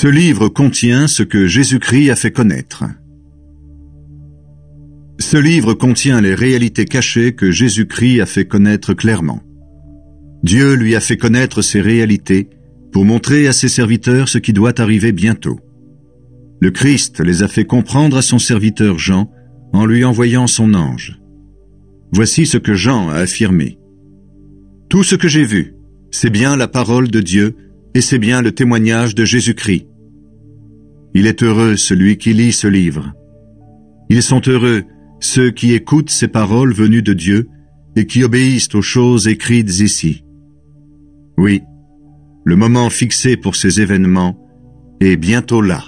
Ce livre contient ce que Jésus-Christ a fait connaître. Ce livre contient les réalités cachées que Jésus-Christ a fait connaître clairement. Dieu lui a fait connaître ces réalités pour montrer à ses serviteurs ce qui doit arriver bientôt. Le Christ les a fait comprendre à son serviteur Jean en lui envoyant son ange. Voici ce que Jean a affirmé. « Tout ce que j'ai vu, c'est bien la parole de Dieu et c'est bien le témoignage de Jésus-Christ. Il est heureux celui qui lit ce livre. Ils sont heureux ceux qui écoutent ces paroles venues de Dieu et qui obéissent aux choses écrites ici. Oui, le moment fixé pour ces événements est bientôt là. »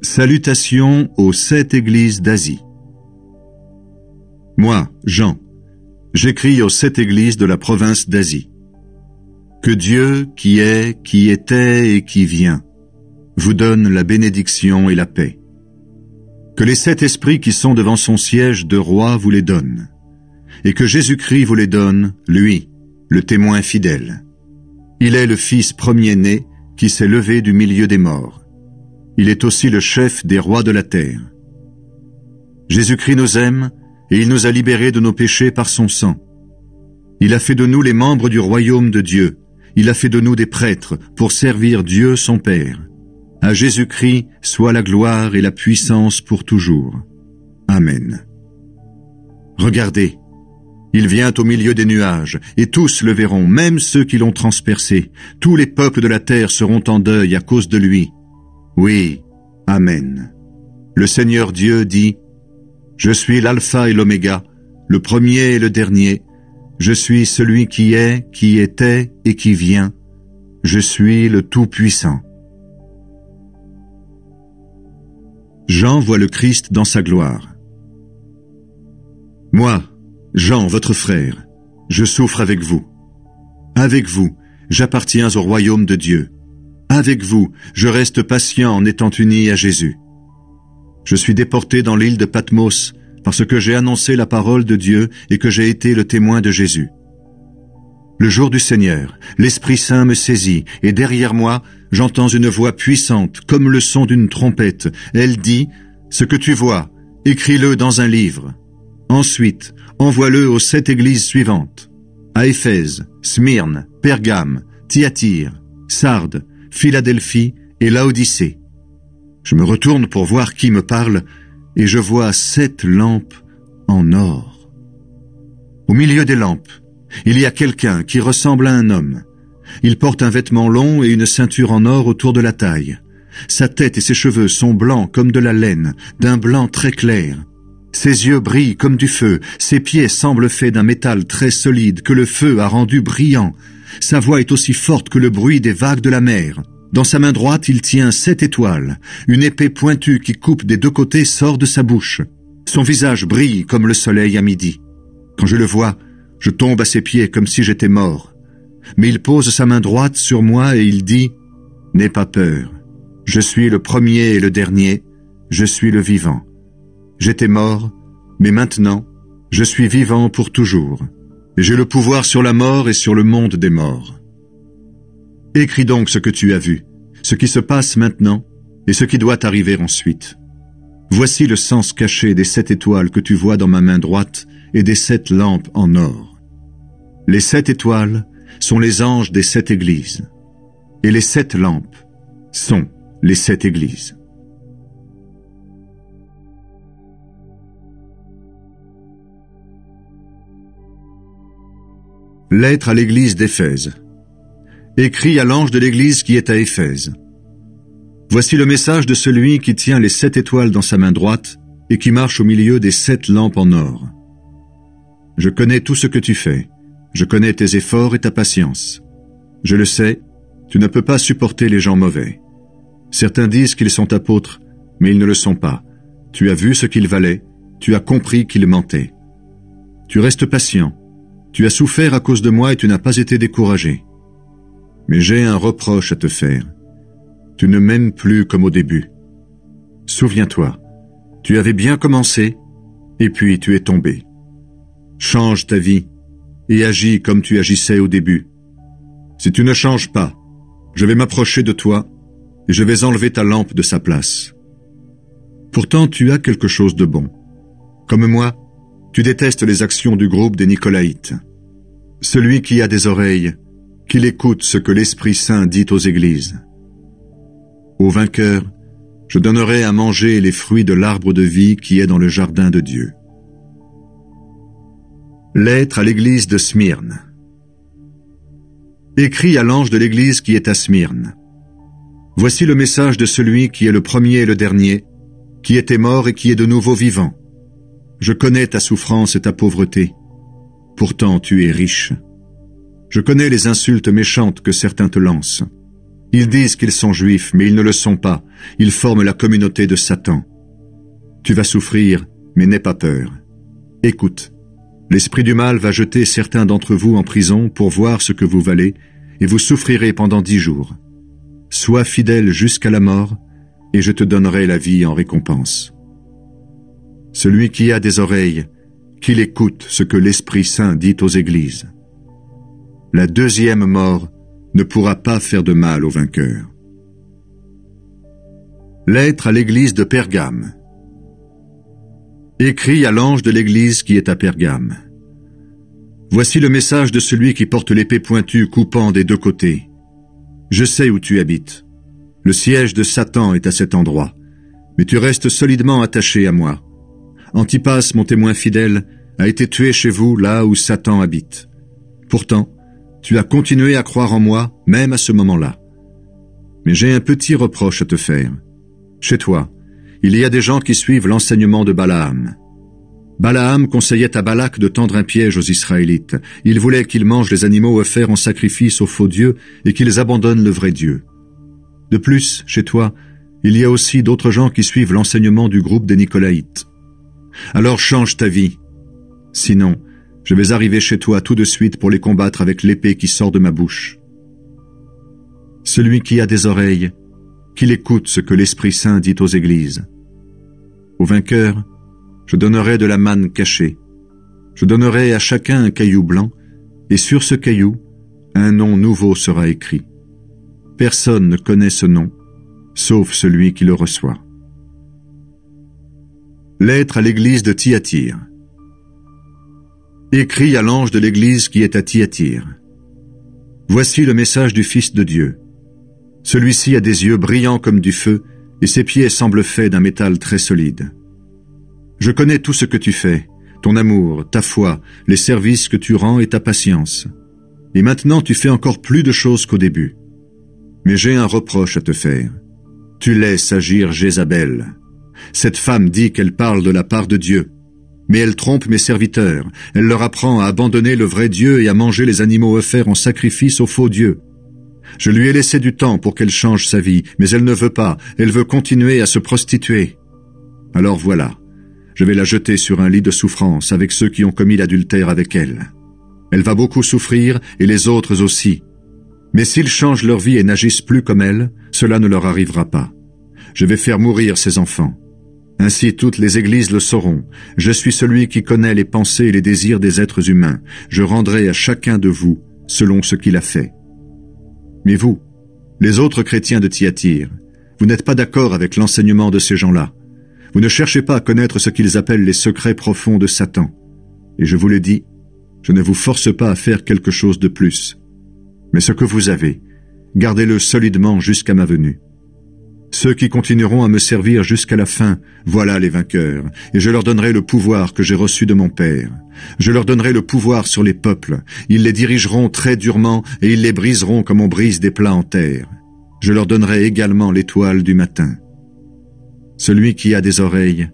Salutations aux 7 églises d'Asie. Moi, Jean, j'écris aux 7 églises de la province d'Asie. Que Dieu, qui est, qui était et qui vient, vous donne la bénédiction et la paix. Que les 7 esprits qui sont devant son siège de roi vous les donnent, et que Jésus-Christ vous les donne, lui, le témoin fidèle. Il est le Fils premier-né qui s'est levé du milieu des morts. Il est aussi le chef des rois de la terre. Jésus-Christ nous aime, et il nous a libérés de nos péchés par son sang. Il a fait de nous les membres du royaume de Dieu. Il a fait de nous des prêtres pour servir Dieu son Père. À Jésus-Christ soit la gloire et la puissance pour toujours. Amen. Regardez, il vient au milieu des nuages, et tous le verront, même ceux qui l'ont transpercé. Tous les peuples de la terre seront en deuil à cause de lui. Oui, Amen. Le Seigneur Dieu dit, « Je suis l'alpha et l'oméga, le premier et le dernier. Je suis celui qui est, qui était et qui vient. Je suis le Tout-Puissant. » Jean voit le Christ dans sa gloire. Moi, Jean, votre frère, je souffre avec vous. Avec vous, j'appartiens au royaume de Dieu. Avec vous, je reste patient en étant uni à Jésus. Je suis déporté dans l'île de Patmos parce que j'ai annoncé la parole de Dieu et que j'ai été le témoin de Jésus. Le jour du Seigneur, l'Esprit Saint me saisit et derrière moi, j'entends une voix puissante comme le son d'une trompette. Elle dit, « Ce que tu vois, écris-le dans un livre. Ensuite, envoie-le aux 7 églises suivantes. À Éphèse, Smyrne, Pergame, Thyatire, Sardes, Philadelphie et Laodicée. » Je me retourne pour voir qui me parle et je vois 7 lampes en or. Au milieu des lampes, il y a quelqu'un qui ressemble à un homme. Il porte un vêtement long et une ceinture en or autour de la taille. Sa tête et ses cheveux sont blancs comme de la laine, d'un blanc très clair. Ses yeux brillent comme du feu, ses pieds semblent faits d'un métal très solide que le feu a rendu brillant. Sa voix est aussi forte que le bruit des vagues de la mer. Dans sa main droite, il tient 7 étoiles. Une épée pointue qui coupe des 2 côtés sort de sa bouche. Son visage brille comme le soleil à midi. Quand je le vois, je tombe à ses pieds comme si j'étais mort. Mais il pose sa main droite sur moi et il dit, « N'aie pas peur. Je suis le premier et le dernier. Je suis le vivant. J'étais mort, mais maintenant, je suis vivant pour toujours. J'ai le pouvoir sur la mort et sur le monde des morts. Écris donc ce que tu as vu, ce qui se passe maintenant et ce qui doit arriver ensuite. Voici le sens caché des 7 étoiles que tu vois dans ma main droite et des 7 lampes en or. Les 7 étoiles sont les anges des 7 églises, et les 7 lampes sont les 7 églises. Lettre à l'église d'Éphèse. Écrit à l'ange de l'église qui est à Éphèse. Voici le message de celui qui tient les 7 étoiles dans sa main droite et qui marche au milieu des 7 lampes en or. Je connais tout ce que tu fais. Je connais tes efforts et ta patience. Je le sais, tu ne peux pas supporter les gens mauvais. Certains disent qu'ils sont apôtres, mais ils ne le sont pas. Tu as vu ce qu'ils valaient, tu as compris qu'ils mentaient. Tu restes patient. Tu as souffert à cause de moi et tu n'as pas été découragé. Mais j'ai un reproche à te faire. Tu ne m'aimes plus comme au début. Souviens-toi, tu avais bien commencé, et puis tu es tombé. Change ta vie, et agis comme tu agissais au début. Si tu ne changes pas, Je vais m'approcher de toi, et je vais enlever ta lampe de sa place. Pourtant, tu as quelque chose de bon. Comme moi, tu détestes les actions du groupe des Nicolaïtes. Celui qui a des oreilles, qu'il écoute ce que l'Esprit Saint dit aux églises. Au vainqueur, je donnerai à manger les fruits de l'arbre de vie qui est dans le jardin de Dieu. Lettre à l'église de Smyrne. Écrit à l'ange de l'église qui est à Smyrne. Voici le message de celui qui est le premier et le dernier, qui était mort et qui est de nouveau vivant. Je connais ta souffrance et ta pauvreté. Pourtant tu es riche. Je connais les insultes méchantes que certains te lancent. Ils disent qu'ils sont juifs, mais ils ne le sont pas. Ils forment la communauté de Satan. Tu vas souffrir, mais n'aie pas peur. Écoute, l'esprit du mal va jeter certains d'entre vous en prison pour voir ce que vous valez, et vous souffrirez pendant 10 jours. Sois fidèle jusqu'à la mort, et je te donnerai la vie en récompense. Celui qui a des oreilles, qu'il écoute ce que l'Esprit Saint dit aux églises. La deuxième mort ne pourra pas faire de mal au vainqueur. Lettre à l'église de Pergame. Écrit à l'ange de l'église qui est à Pergame. Voici le message de celui qui porte l'épée pointue coupant des 2 côtés. Je sais où tu habites. Le siège de Satan est à cet endroit, mais tu restes solidement attaché à moi. Antipas, mon témoin fidèle, a été tué chez vous, là où Satan habite. Pourtant, tu as continué à croire en moi, même à ce moment-là. Mais j'ai un petit reproche à te faire. Chez toi, il y a des gens qui suivent l'enseignement de Balaam. Balaam conseillait à Balak de tendre un piège aux Israélites. Il voulait qu'ils mangent les animaux offerts en sacrifice aux faux dieux et qu'ils abandonnent le vrai Dieu. De plus, chez toi, il y a aussi d'autres gens qui suivent l'enseignement du groupe des Nicolaïtes. Alors change ta vie. Sinon, je vais arriver chez toi tout de suite pour les combattre avec l'épée qui sort de ma bouche. Celui qui a des oreilles, qu'il écoute ce que l'Esprit Saint dit aux églises. Au vainqueur, je donnerai de la manne cachée. Je donnerai à chacun un caillou blanc, et sur ce caillou, un nom nouveau sera écrit. Personne ne connaît ce nom, sauf celui qui le reçoit. Lettre à l'église de Thyatire. Écrit à l'ange de l'église qui est à Thyatire. Voici le message du Fils de Dieu. Celui-ci a des yeux brillants comme du feu, et ses pieds semblent faits d'un métal très solide. Je connais tout ce que tu fais, ton amour, ta foi, les services que tu rends et ta patience. Et maintenant tu fais encore plus de choses qu'au début. Mais j'ai un reproche à te faire. Tu laisses agir Jézabel. Cette femme dit qu'elle parle de la part de Dieu. Mais elle trompe mes serviteurs. Elle leur apprend à abandonner le vrai Dieu et à manger les animaux offerts en sacrifice aux faux dieux. Je lui ai laissé du temps pour qu'elle change sa vie, mais elle ne veut pas. Elle veut continuer à se prostituer. Alors voilà, je vais la jeter sur un lit de souffrance avec ceux qui ont commis l'adultère avec elle. Elle va beaucoup souffrir et les autres aussi. Mais s'ils changent leur vie et n'agissent plus comme elle, cela ne leur arrivera pas. Je vais faire mourir ses enfants. Ainsi toutes les églises le sauront. Je suis celui qui connaît les pensées et les désirs des êtres humains. Je rendrai à chacun de vous selon ce qu'il a fait. Mais vous, les autres chrétiens de Thyatire, vous n'êtes pas d'accord avec l'enseignement de ces gens-là. Vous ne cherchez pas à connaître ce qu'ils appellent les secrets profonds de Satan. Et je vous le dis, je ne vous force pas à faire quelque chose de plus. Mais ce que vous avez, gardez-le solidement jusqu'à ma venue. Ceux qui continueront à me servir jusqu'à la fin, voilà les vainqueurs, et je leur donnerai le pouvoir que j'ai reçu de mon Père. Je leur donnerai le pouvoir sur les peuples, ils les dirigeront très durement et ils les briseront comme on brise des plats en terre. Je leur donnerai également l'étoile du matin. Celui qui a des oreilles,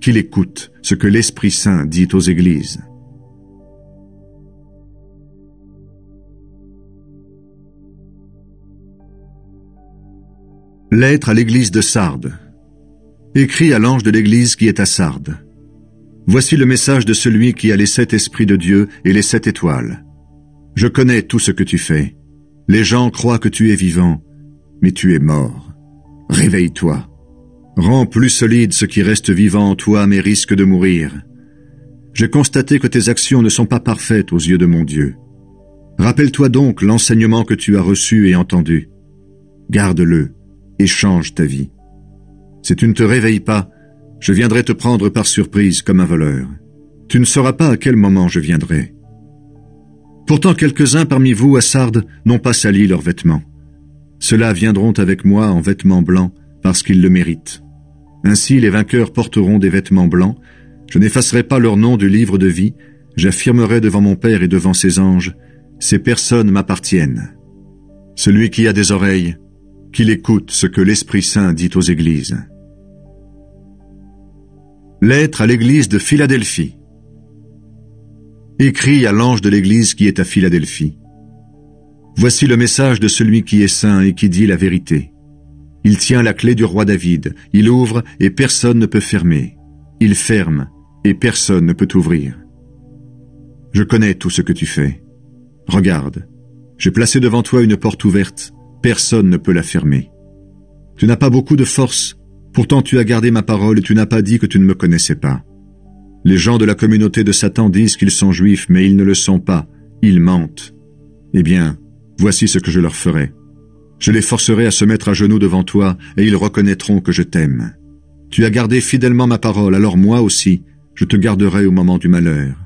qu'il écoute ce que l'Esprit Saint dit aux églises. Lettre à l'église de Sardes. Écrit à l'ange de l'église qui est à Sardes. Voici le message de celui qui a les 7 esprits de Dieu et les 7 étoiles. Je connais tout ce que tu fais. Les gens croient que tu es vivant, mais tu es mort. Réveille-toi. Rends plus solide ce qui reste vivant en toi mais risque de mourir. J'ai constaté que tes actions ne sont pas parfaites aux yeux de mon Dieu. Rappelle-toi donc l'enseignement que tu as reçu et entendu. garde-le et change ta vie. Si tu ne te réveilles pas, je viendrai te prendre par surprise comme un voleur. Tu ne sauras pas à quel moment je viendrai. Pourtant quelques-uns parmi vous, à Sardes, n'ont pas sali leurs vêtements. Ceux-là viendront avec moi en vêtements blancs, parce qu'ils le méritent. Ainsi les vainqueurs porteront des vêtements blancs, je n'effacerai pas leur nom du livre de vie, j'affirmerai devant mon Père et devant ses anges, ces personnes m'appartiennent. Celui qui a des oreilles, qu'il écoute ce que l'Esprit Saint dit aux églises. Lettre à l'église de Philadelphie. Écrit à l'ange de l'église qui est à Philadelphie. Voici le message de celui qui est saint et qui dit la vérité. Il tient la clé du roi David, il ouvre et personne ne peut fermer. Il ferme et personne ne peut ouvrir. Je connais tout ce que tu fais. Regarde, j'ai placé devant toi une porte ouverte, personne ne peut la fermer. Tu n'as pas beaucoup de force, pourtant tu as gardé ma parole et tu n'as pas dit que tu ne me connaissais pas. Les gens de la communauté de Satan disent qu'ils sont juifs, mais ils ne le sont pas, ils mentent. Eh bien, voici ce que je leur ferai. Je les forcerai à se mettre à genoux devant toi, et ils reconnaîtront que je t'aime. Tu as gardé fidèlement ma parole, alors moi aussi, je te garderai au moment du malheur.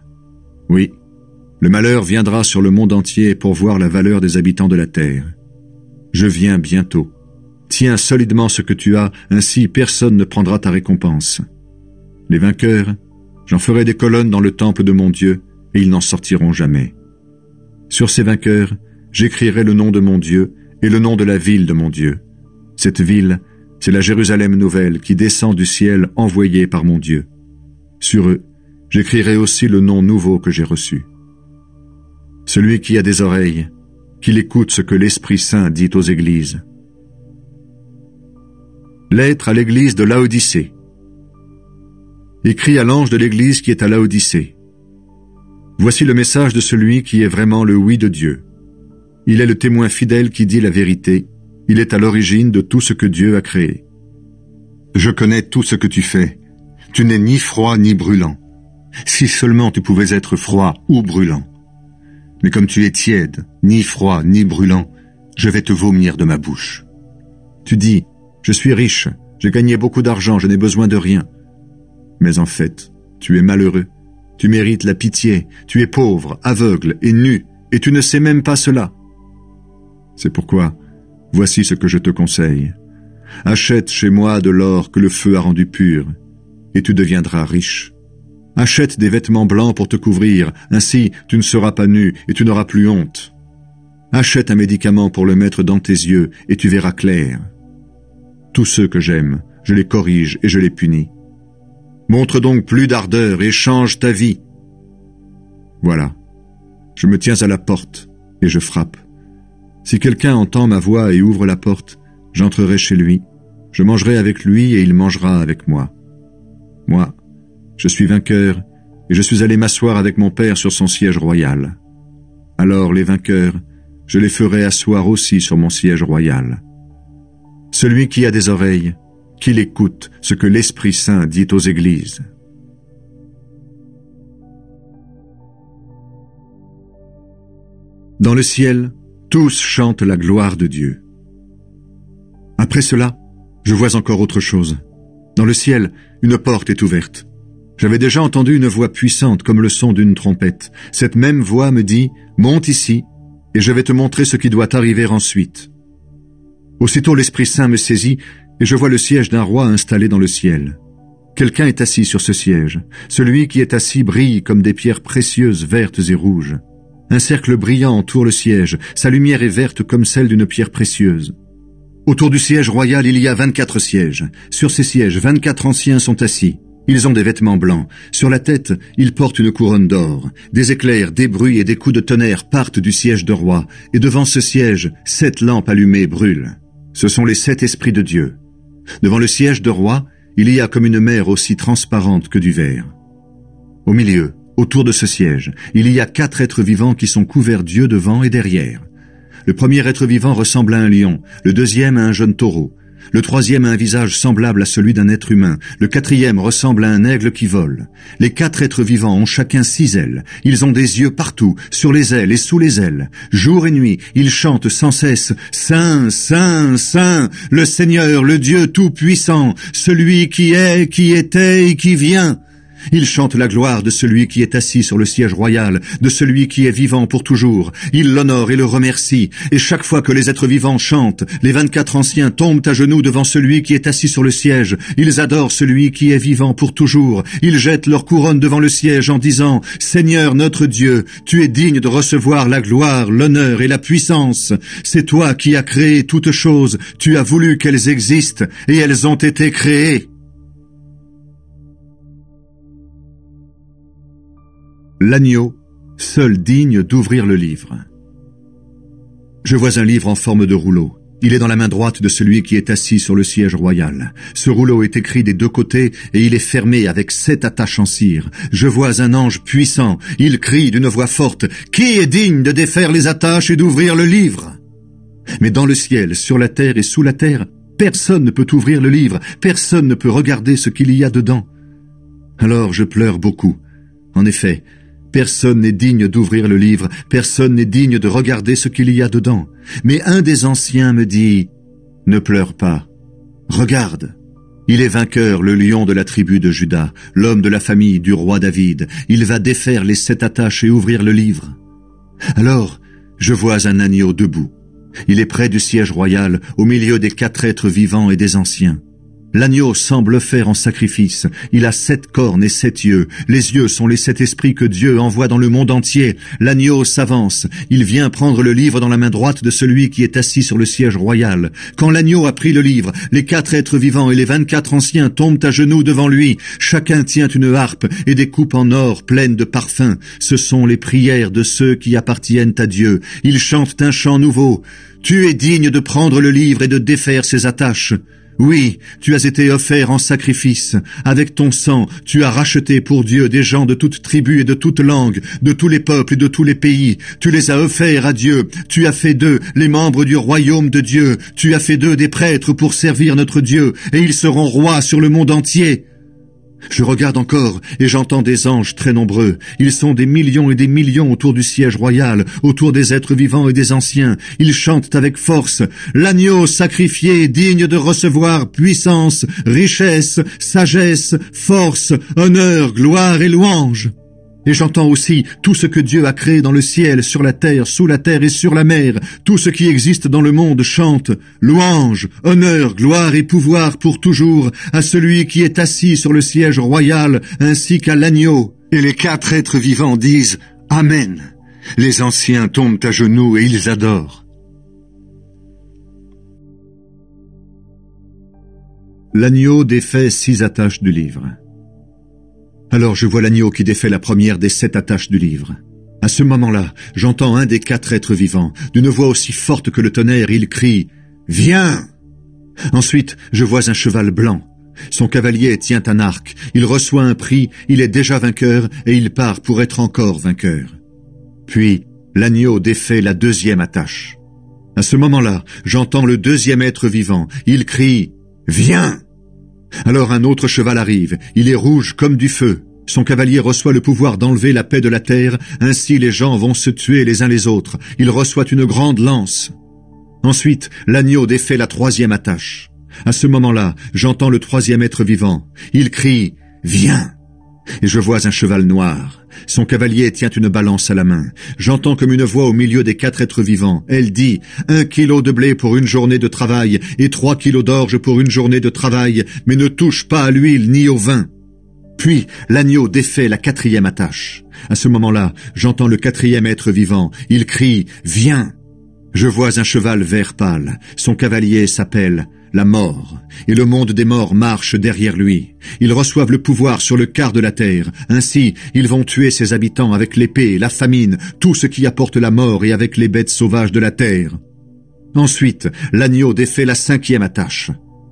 Oui, le malheur viendra sur le monde entier pour voir la valeur des habitants de la terre. Je viens bientôt. Tiens solidement ce que tu as, ainsi personne ne prendra ta récompense. Les vainqueurs, j'en ferai des colonnes dans le temple de mon Dieu, et ils n'en sortiront jamais. Sur ces vainqueurs, j'écrirai le nom de mon Dieu et le nom de la ville de mon Dieu. Cette ville, c'est la Jérusalem nouvelle qui descend du ciel envoyée par mon Dieu. Sur eux, j'écrirai aussi le nom nouveau que j'ai reçu. Celui qui a des oreilles, qu'il écoute ce que l'Esprit Saint dit aux églises. Lettre à l'église de Laodicée. Écrit à l'ange de l'église qui est à Laodicée. Voici le message de celui qui est vraiment le oui de Dieu. Il est le témoin fidèle qui dit la vérité. Il est à l'origine de tout ce que Dieu a créé. Je connais tout ce que tu fais. Tu n'es ni froid ni brûlant. Si seulement tu pouvais être froid ou brûlant. Mais comme tu es tiède, ni froid ni brûlant, je vais te vomir de ma bouche. Tu dis, je suis riche, j'ai gagné beaucoup d'argent, je n'ai besoin de rien. Mais en fait, tu es malheureux, tu mérites la pitié, tu es pauvre, aveugle et nu, et tu ne sais même pas cela. C'est pourquoi, voici ce que je te conseille. Achète chez moi de l'or que le feu a rendu pur, et tu deviendras riche. Achète des vêtements blancs pour te couvrir, ainsi tu ne seras pas nu et tu n'auras plus honte. Achète un médicament pour le mettre dans tes yeux, et tu verras clair. Tous ceux que j'aime, je les corrige et je les punis. Montre donc plus d'ardeur et change ta vie. Voilà, je me tiens à la porte et je frappe. Si quelqu'un entend ma voix et ouvre la porte, j'entrerai chez lui, je mangerai avec lui et il mangera avec moi. Moi, je suis vainqueur et je suis allé m'asseoir avec mon Père sur son siège royal. Alors les vainqueurs, je les ferai asseoir aussi sur mon siège royal. Celui qui a des oreilles, qu'il écoute ce que l'Esprit Saint dit aux églises. Dans le ciel, tous chantent la gloire de Dieu. Après cela, je vois encore autre chose. Dans le ciel, une porte est ouverte. J'avais déjà entendu une voix puissante comme le son d'une trompette. Cette même voix me dit « Monte ici, et je vais te montrer ce qui doit arriver ensuite. » Aussitôt l'Esprit Saint me saisit, et je vois le siège d'un roi installé dans le ciel. Quelqu'un est assis sur ce siège. Celui qui est assis brille comme des pierres précieuses vertes et rouges. Un cercle brillant entoure le siège. Sa lumière est verte comme celle d'une pierre précieuse. Autour du siège royal, il y a 24 sièges. Sur ces sièges, 24 anciens sont assis. Ils ont des vêtements blancs. Sur la tête, ils portent une couronne d'or. Des éclairs, des bruits et des coups de tonnerre partent du siège de roi. Et devant ce siège, 7 lampes allumées brûlent. Ce sont les 7 esprits de Dieu. Devant le siège de roi, il y a comme une mer aussi transparente que du verre. Au milieu, autour de ce siège, il y a 4 êtres vivants qui sont couverts d'yeux devant et derrière. Le premier être vivant ressemble à un lion, le deuxième à un jeune taureau, Le troisième a un visage semblable à celui d'un être humain. Le quatrième ressemble à un aigle qui vole. Les 4 êtres vivants ont chacun 6 ailes. Ils ont des yeux partout, sur les ailes et sous les ailes. Jour et nuit, ils chantent sans cesse « Saint, Saint, Saint, le Seigneur, le Dieu Tout-Puissant, celui qui est, qui était et qui vient ». Ils chantent la gloire de celui qui est assis sur le siège royal, de celui qui est vivant pour toujours. Ils l'honorent et le remercient. Et chaque fois que les êtres vivants chantent, les 24 anciens tombent à genoux devant celui qui est assis sur le siège. Ils adorent celui qui est vivant pour toujours. Ils jettent leur couronne devant le siège en disant « Seigneur notre Dieu, tu es digne de recevoir la gloire, l'honneur et la puissance. C'est toi qui as créé toutes choses. Tu as voulu qu'elles existent et elles ont été créées. » L'agneau, seul digne d'ouvrir le livre. Je vois un livre en forme de rouleau. Il est dans la main droite de celui qui est assis sur le siège royal. Ce rouleau est écrit des 2 côtés et il est fermé avec 7 attaches en cire. Je vois un ange puissant. Il crie d'une voix forte « Qui est digne de défaire les attaches et d'ouvrir le livre ?» Mais dans le ciel, sur la terre et sous la terre, personne ne peut ouvrir le livre. Personne ne peut regarder ce qu'il y a dedans. Alors je pleure beaucoup. En effet, personne n'est digne d'ouvrir le livre, personne n'est digne de regarder ce qu'il y a dedans. Mais un des anciens me dit « Ne pleure pas, regarde, il est vainqueur, le lion de la tribu de Juda, l'homme de la famille du roi David. Il va défaire les 7 attaches et ouvrir le livre. » Alors, je vois un agneau debout. Il est près du siège royal, au milieu des 4 êtres vivants et des anciens. L'agneau semble faire en sacrifice. Il a 7 cornes et 7 yeux. Les yeux sont les 7 esprits que Dieu envoie dans le monde entier. L'agneau s'avance. Il vient prendre le livre dans la main droite de celui qui est assis sur le siège royal. Quand l'agneau a pris le livre, les 4 êtres vivants et les 24 anciens tombent à genoux devant lui. Chacun tient une harpe et des coupes en or pleines de parfums. Ce sont les prières de ceux qui appartiennent à Dieu. Ils chantent un chant nouveau. « Tu es digne de prendre le livre et de défaire ses attaches. » Oui, tu as été offert en sacrifice. Avec ton sang, tu as racheté pour Dieu des gens de toute tribu et de toute langue, de tous les peuples et de tous les pays. Tu les as offerts à Dieu. Tu as fait d'eux les membres du royaume de Dieu. Tu as fait d'eux des prêtres pour servir notre Dieu, et ils seront rois sur le monde entier. Je regarde encore et j'entends des anges très nombreux. Ils sont des millions et des millions autour du siège royal, autour des êtres vivants et des anciens. Ils chantent avec force « L'agneau sacrifié, digne de recevoir puissance, richesse, sagesse, force, honneur, gloire et louange. » Et j'entends aussi tout ce que Dieu a créé dans le ciel, sur la terre, sous la terre et sur la mer. Tout ce qui existe dans le monde chante « Louange, honneur, gloire et pouvoir pour toujours à celui qui est assis sur le siège royal, ainsi qu'à l'agneau. » Et les 4 êtres vivants disent « Amen ». Les anciens tombent à genoux et ils adorent. L'agneau défait 6 attaches du livre. Alors je vois l'agneau qui défait la première des 7 attaches du livre. À ce moment-là, j'entends un des 4 êtres vivants. D'une voix aussi forte que le tonnerre, il crie « Viens !» Ensuite, je vois un cheval blanc. Son cavalier tient un arc. Il reçoit un prix, il est déjà vainqueur et il part pour être encore vainqueur. Puis, l'agneau défait la 2e attache. À ce moment-là, j'entends le 2e être vivant. Il crie « Viens !» Alors un autre cheval arrive, il est rouge comme du feu. Son cavalier reçoit le pouvoir d'enlever la paix de la terre, ainsi les gens vont se tuer les uns les autres. Il reçoit une grande lance. Ensuite, l'agneau défait la 3e attache. À ce moment-là, j'entends le 3e être vivant. Il crie « Viens !» Et je vois un cheval noir. Son cavalier tient une balance à la main. J'entends comme une voix au milieu des 4 êtres vivants. Elle dit « 1 kilo de blé pour une journée de travail et 3 kilos d'orge pour une journée de travail, mais ne touche pas à l'huile ni au vin. » Puis l'agneau défait la 4e attache. À ce moment-là, j'entends le 4e être vivant. Il crie « Viens !» Je vois un cheval vert pâle. Son cavalier s'appelle la mort, et le monde des morts marche derrière lui. Ils reçoivent le pouvoir sur le quart de la terre. Ainsi, ils vont tuer ses habitants avec l'épée, la famine, tout ce qui apporte la mort et avec les bêtes sauvages de la terre. Ensuite, l'agneau défait la 5e attache.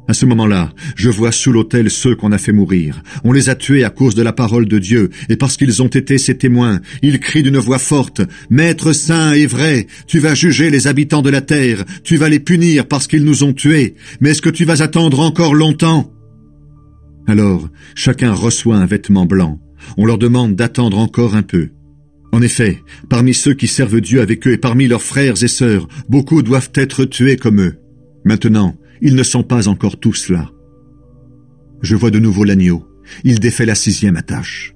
À ce moment-là, je vois sous l'autel ceux qu'on a fait mourir. On les a tués à cause de la parole de Dieu, et parce qu'ils ont été ses témoins. Ils crient d'une voix forte, « Maître saint et vrai, tu vas juger les habitants de la terre, tu vas les punir parce qu'ils nous ont tués, mais est-ce que tu vas attendre encore longtemps ?» Alors, chacun reçoit un vêtement blanc. On leur demande d'attendre encore un peu. En effet, parmi ceux qui servent Dieu avec eux et parmi leurs frères et sœurs, beaucoup doivent être tués comme eux. Maintenant, ils ne sont pas encore tous là. Je vois de nouveau l'agneau. Il défait la 6e attache.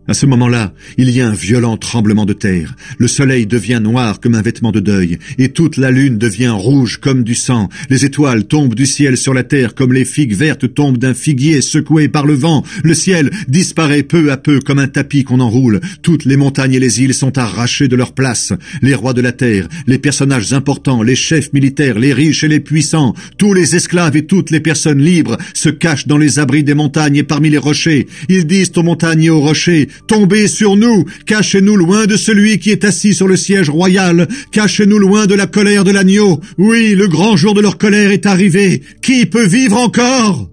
À ce moment-là, il y a un violent tremblement de terre. Le soleil devient noir comme un vêtement de deuil, et toute la lune devient rouge comme du sang. Les étoiles tombent du ciel sur la terre comme les figues vertes tombent d'un figuier secoué par le vent. Le ciel disparaît peu à peu comme un tapis qu'on enroule. Toutes les montagnes et les îles sont arrachées de leur place. Les rois de la terre, les personnages importants, les chefs militaires, les riches et les puissants, tous les esclaves et toutes les personnes libres se cachent dans les abris des montagnes et parmi les rochers. Ils disent aux montagnes et aux rochers, « Tombez sur nous, cachez-nous loin de celui qui est assis sur le siège royal, cachez-nous loin de la colère de l'agneau. Oui, le grand jour de leur colère est arrivé. Qui peut vivre encore ?»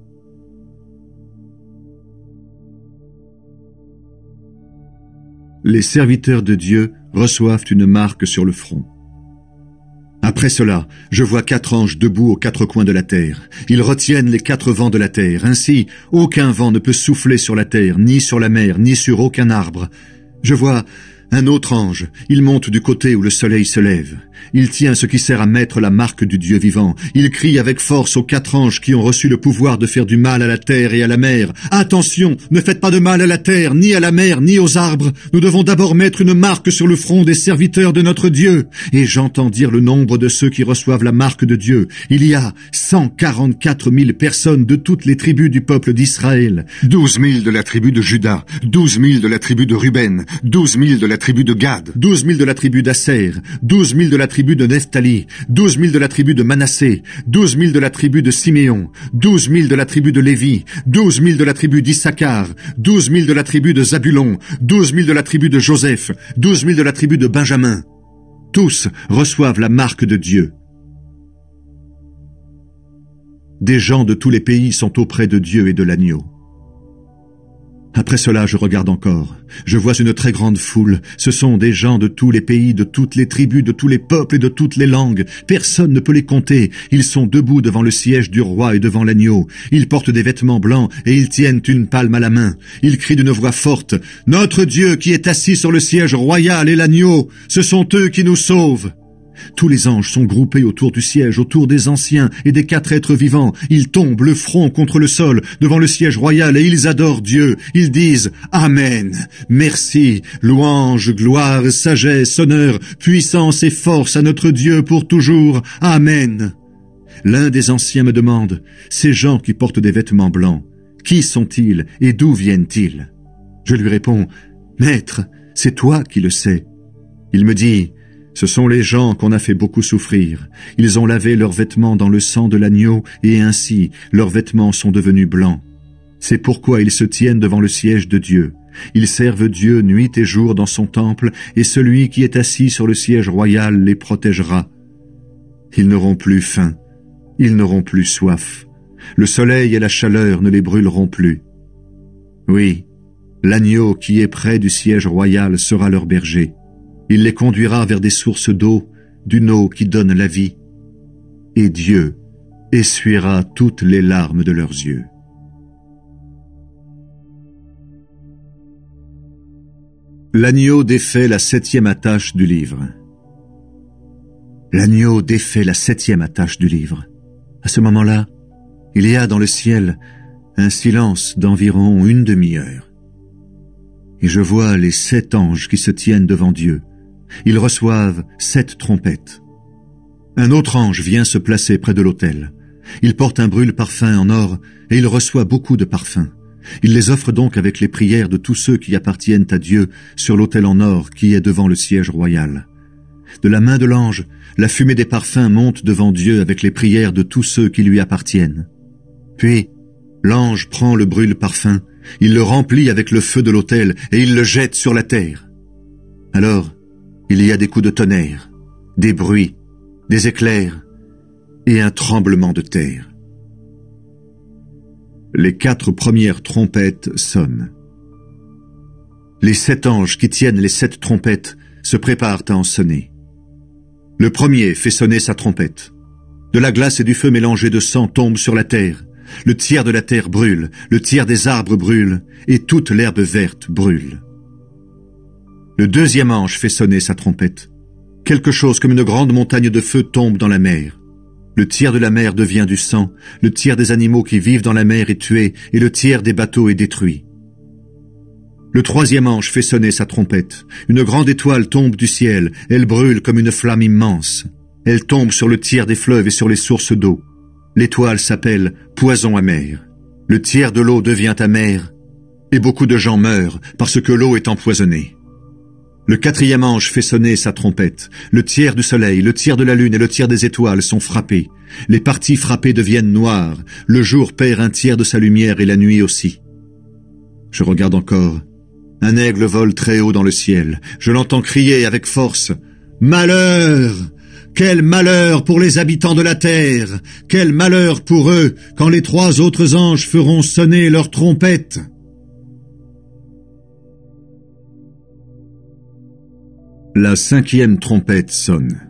Les serviteurs de Dieu reçoivent une marque sur le front. Après cela, je vois 4 anges debout aux 4 coins de la terre. Ils retiennent les 4 vents de la terre. Ainsi, aucun vent ne peut souffler sur la terre, ni sur la mer, ni sur aucun arbre. Je vois un autre ange. Il monte du côté où le soleil se lève. Il tient ce qui sert à mettre la marque du Dieu vivant. Il crie avec force aux 4 anges qui ont reçu le pouvoir de faire du mal à la terre et à la mer. « Attention, ne faites pas de mal à la terre, ni à la mer, ni aux arbres. Nous devons d'abord mettre une marque sur le front des serviteurs de notre Dieu. » Et j'entends dire le nombre de ceux qui reçoivent la marque de Dieu. Il y a 144 000 personnes de toutes les tribus du peuple d'Israël. 12 000 de la tribu de Juda, 12 000 de la tribu de Ruben, 12 000 de la tribu de Gad, 12 000 de la tribu d'Asser, 12 000 de la tribu de Nephtali, 12 000 de la tribu de Manassé, 12 000 de la tribu de Siméon, 12 000 de la tribu de Lévi, 12 000 de la tribu d'Issachar, 12 000 de la tribu de Zabulon, 12 000 de la tribu de Joseph, 12 000 de la tribu de Benjamin. Tous reçoivent la marque de Dieu. Des gens de tous les pays sont auprès de Dieu et de l'agneau. Après cela, je regarde encore. Je vois une très grande foule. Ce sont des gens de tous les pays, de toutes les tribus, de tous les peuples et de toutes les langues. Personne ne peut les compter. Ils sont debout devant le siège du roi et devant l'agneau. Ils portent des vêtements blancs et ils tiennent une palme à la main. Ils crient d'une voix forte, « Notre Dieu qui est assis sur le siège royal et l'agneau, ce sont eux qui nous sauvent. » Tous les anges sont groupés autour du siège, autour des anciens et des 4 êtres vivants. Ils tombent le front contre le sol devant le siège royal et ils adorent Dieu. Ils disent « Amen, merci, louange, gloire, sagesse, honneur, puissance et force à notre Dieu pour toujours. Amen. » L'un des anciens me demande « Ces gens qui portent des vêtements blancs, qui sont-ils et d'où viennent-ils » Je lui réponds « Maître, c'est toi qui le sais. » Il me dit « Ce sont les gens qu'on a fait beaucoup souffrir. Ils ont lavé leurs vêtements dans le sang de l'agneau et ainsi leurs vêtements sont devenus blancs. C'est pourquoi ils se tiennent devant le siège de Dieu. Ils servent Dieu nuit et jour dans son temple et celui qui est assis sur le siège royal les protégera. Ils n'auront plus faim. Ils n'auront plus soif. Le soleil et la chaleur ne les brûleront plus. Oui, l'agneau qui est près du siège royal sera leur berger. Il les conduira vers des sources d'eau, d'une eau qui donne la vie. Et Dieu essuiera toutes les larmes de leurs yeux. L'agneau défait la 7e attache du livre. L'agneau défait la 7e attache du livre. À ce moment-là, il y a dans le ciel un silence d'environ une demi-heure. Et je vois les 7 anges qui se tiennent devant Dieu. Ils reçoivent 7 trompettes. Un autre ange vient se placer près de l'autel. Il porte un brûle-parfum en or et il reçoit beaucoup de parfums. Il les offre donc avec les prières de tous ceux qui appartiennent à Dieu sur l'autel en or qui est devant le siège royal. De la main de l'ange, la fumée des parfums monte devant Dieu avec les prières de tous ceux qui lui appartiennent. Puis, l'ange prend le brûle-parfum, il le remplit avec le feu de l'autel et il le jette sur la terre. Alors, il y a des coups de tonnerre, des bruits, des éclairs et un tremblement de terre. Les 4 premières trompettes sonnent. Les 7 anges qui tiennent les 7 trompettes se préparent à en sonner. Le premier fait sonner sa trompette. De la glace et du feu mélangés de sang tombent sur la terre. Le tiers de la terre brûle, le tiers des arbres brûle, et toute l'herbe verte brûle. Le deuxième ange fait sonner sa trompette. Quelque chose comme une grande montagne de feu tombe dans la mer. Le tiers de la mer devient du sang, le tiers des animaux qui vivent dans la mer est tué, et le tiers des bateaux est détruit. Le troisième ange fait sonner sa trompette. Une grande étoile tombe du ciel, elle brûle comme une flamme immense. Elle tombe sur le tiers des fleuves et sur les sources d'eau. L'étoile s'appelle poison amer. Le tiers de l'eau devient amer, et beaucoup de gens meurent parce que l'eau est empoisonnée. Le quatrième ange fait sonner sa trompette. Le tiers du soleil, le tiers de la lune et le tiers des étoiles sont frappés. Les parties frappées deviennent noires. Le jour perd un tiers de sa lumière et la nuit aussi. Je regarde encore. Un aigle vole très haut dans le ciel. Je l'entends crier avec force. « Malheur ! Quel malheur pour les habitants de la terre! Quel malheur pour eux quand les 3 autres anges feront sonner leurs trompettes !» La 5e trompette sonne.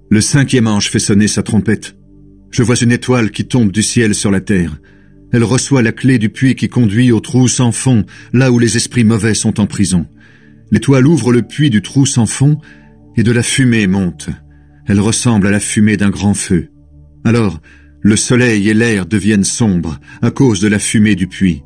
Le 5e ange fait sonner sa trompette. Je vois une étoile qui tombe du ciel sur la terre. Elle reçoit la clé du puits qui conduit au trou sans fond, là où les esprits mauvais sont en prison. L'étoile ouvre le puits du trou sans fond, et de la fumée monte. Elle ressemble à la fumée d'un grand feu. Alors, le soleil et l'air deviennent sombres à cause de la fumée du puits.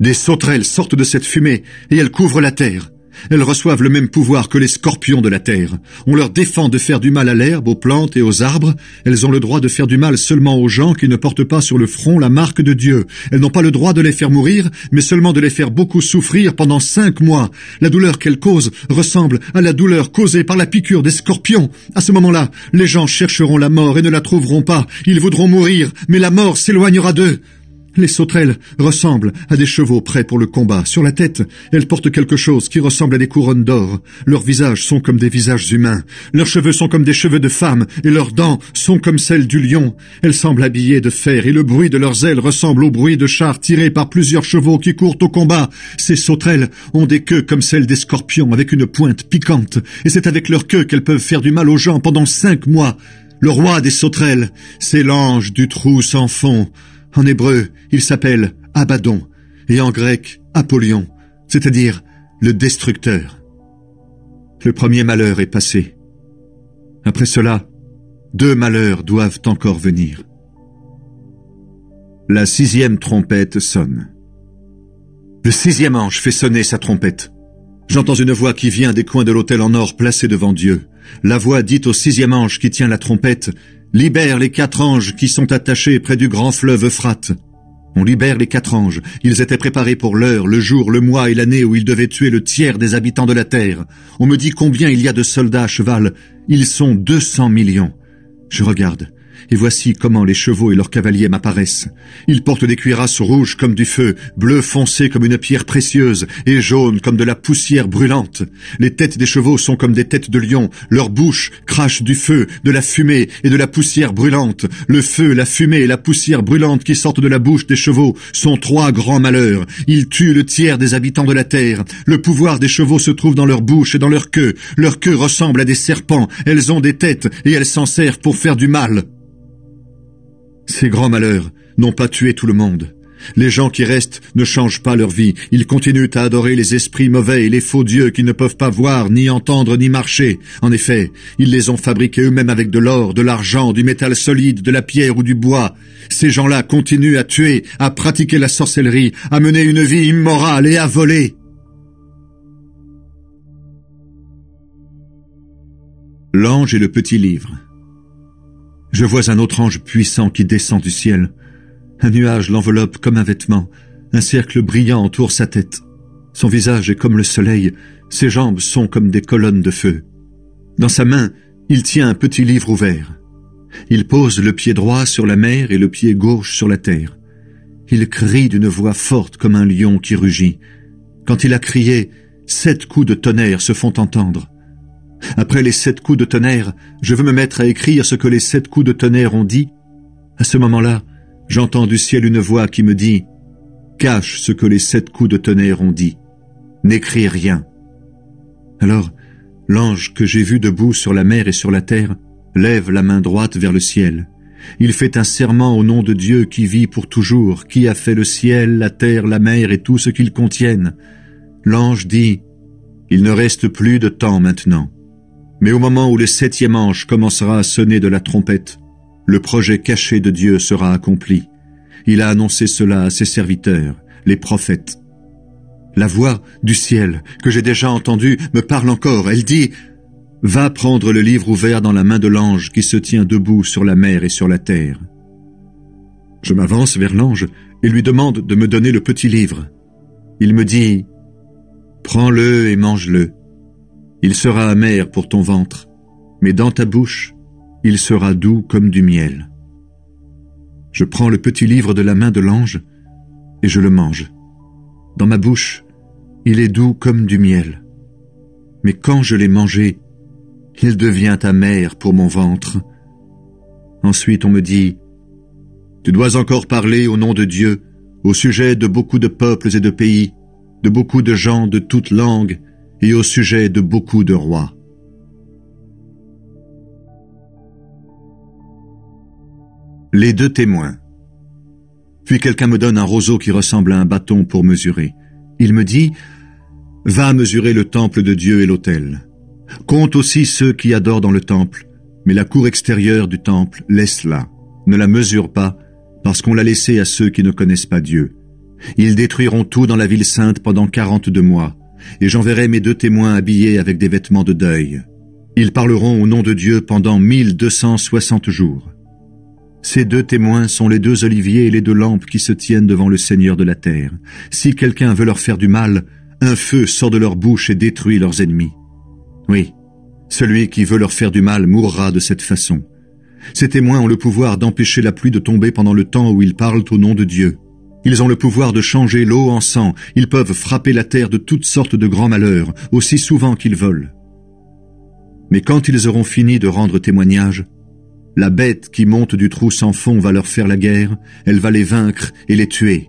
Des sauterelles sortent de cette fumée, et elles couvrent la terre. Elles reçoivent le même pouvoir que les scorpions de la terre. On leur défend de faire du mal à l'herbe, aux plantes et aux arbres. Elles ont le droit de faire du mal seulement aux gens qui ne portent pas sur le front la marque de Dieu. Elles n'ont pas le droit de les faire mourir, mais seulement de les faire beaucoup souffrir pendant 5 mois. La douleur qu'elles causent ressemble à la douleur causée par la piqûre des scorpions. À ce moment-là, les gens chercheront la mort et ne la trouveront pas. Ils voudront mourir, mais la mort s'éloignera d'eux. Les sauterelles ressemblent à des chevaux prêts pour le combat. Sur la tête, elles portent quelque chose qui ressemble à des couronnes d'or. Leurs visages sont comme des visages humains. Leurs cheveux sont comme des cheveux de femmes, et leurs dents sont comme celles du lion. Elles semblent habillées de fer, et le bruit de leurs ailes ressemble au bruit de chars tirés par plusieurs chevaux qui courent au combat. Ces sauterelles ont des queues comme celles des scorpions, avec une pointe piquante, et c'est avec leur queue qu'elles peuvent faire du mal aux gens pendant 5 mois. Le roi des sauterelles, c'est l'ange du trou sans fond. En hébreu, il s'appelle Abaddon, et en grec, Apollyon, c'est-à-dire le destructeur. Le premier malheur est passé. Après cela, 2 malheurs doivent encore venir. La 6e trompette sonne. Le 6e ange fait sonner sa trompette. J'entends une voix qui vient des coins de l'autel en or placé devant Dieu. La voix dit au 6e ange qui tient la trompette: « Libère les 4 anges qui sont attachés près du grand fleuve Euphrate. » On libère les 4 anges. Ils étaient préparés pour l'heure, le jour, le mois et l'année où ils devaient tuer le tiers des habitants de la terre. On me dit combien il y a de soldats à cheval. Ils sont 200 millions. Je regarde. Et voici comment les chevaux et leurs cavaliers m'apparaissent. Ils portent des cuirasses rouges comme du feu, bleu foncé comme une pierre précieuse, et jaune comme de la poussière brûlante. Les têtes des chevaux sont comme des têtes de lions. Leur bouche crache du feu, de la fumée et de la poussière brûlante. Le feu, la fumée et la poussière brûlante qui sortent de la bouche des chevaux sont 3 grands malheurs. Ils tuent le tiers des habitants de la terre. Le pouvoir des chevaux se trouve dans leur bouche et dans leur queue. Leur queue ressemble à des serpents. Elles ont des têtes et elles s'en servent pour faire du mal. Ces grands malheurs n'ont pas tué tout le monde. Les gens qui restent ne changent pas leur vie. Ils continuent à adorer les esprits mauvais et les faux dieux qui ne peuvent pas voir, ni entendre, ni marcher. En effet, ils les ont fabriqués eux-mêmes avec de l'or, de l'argent, du métal solide, de la pierre ou du bois. Ces gens-là continuent à tuer, à pratiquer la sorcellerie, à mener une vie immorale et à voler. L'ange et le petit livre. Je vois un autre ange puissant qui descend du ciel. Un nuage l'enveloppe comme un vêtement. Un cercle brillant entoure sa tête. Son visage est comme le soleil. Ses jambes sont comme des colonnes de feu. Dans sa main, il tient un petit livre ouvert. Il pose le pied droit sur la mer et le pied gauche sur la terre. Il crie d'une voix forte comme un lion qui rugit. Quand il a crié, 7 coups de tonnerre se font entendre. Après les 7 coups de tonnerre, je veux me mettre à écrire ce que les 7 coups de tonnerre ont dit. À ce moment-là, J'entends du ciel une voix qui me dit « Cache ce que les 7 coups de tonnerre ont dit. N'écris rien. » Alors, l'ange que j'ai vu debout sur la mer et sur la terre lève la main droite vers le ciel. Il fait un serment au nom de Dieu qui vit pour toujours, qui a fait le ciel, la terre, la mer et tout ce qu'ils contiennent. L'ange dit « Il ne reste plus de temps maintenant. Mais au moment où le 7e ange commencera à sonner de la trompette, le projet caché de Dieu sera accompli. Il a annoncé cela à ses serviteurs, les prophètes. La voix du ciel, que j'ai déjà entendue, me parle encore. Elle dit « Va prendre le livre ouvert dans la main de l'ange qui se tient debout sur la mer et sur la terre. » Je m'avance vers l'ange et lui demande de me donner le petit livre. Il me dit « Prends-le et mange-le. Il sera amer pour ton ventre, mais dans ta bouche, il sera doux comme du miel. » Je prends le petit livre de la main de l'ange et je le mange. Dans ma bouche, il est doux comme du miel. Mais quand je l'ai mangé, il devient amer pour mon ventre. Ensuite on me dit « Tu dois encore parler au nom de Dieu, au sujet de beaucoup de peuples et de pays, de beaucoup de gens de toutes langues et au sujet de beaucoup de rois. » Les 2 témoins. Puis quelqu'un me donne un roseau qui ressemble à un bâton pour mesurer. Il me dit « Va mesurer le temple de Dieu et l'autel. Compte aussi ceux qui adorent dans le temple, mais la cour extérieure du temple, laisse-la. Ne la mesure pas, parce qu'on l'a laissée à ceux qui ne connaissent pas Dieu. Ils détruiront tout dans la ville sainte pendant 42 mois, et j'enverrai mes 2 témoins habillés avec des vêtements de deuil. Ils parleront au nom de Dieu pendant 1260 jours. Ces 2 témoins sont les 2 oliviers et les 2 lampes qui se tiennent devant le Seigneur de la terre. Si quelqu'un veut leur faire du mal, un feu sort de leur bouche et détruit leurs ennemis. Oui, celui qui veut leur faire du mal mourra de cette façon. Ces témoins ont le pouvoir d'empêcher la pluie de tomber pendant le temps où ils parlent au nom de Dieu. Ils ont le pouvoir de changer l'eau en sang. Ils peuvent frapper la terre de toutes sortes de grands malheurs, aussi souvent qu'ils veulent. Mais quand ils auront fini de rendre témoignage, la bête qui monte du trou sans fond va leur faire la guerre, elle va les vaincre et les tuer.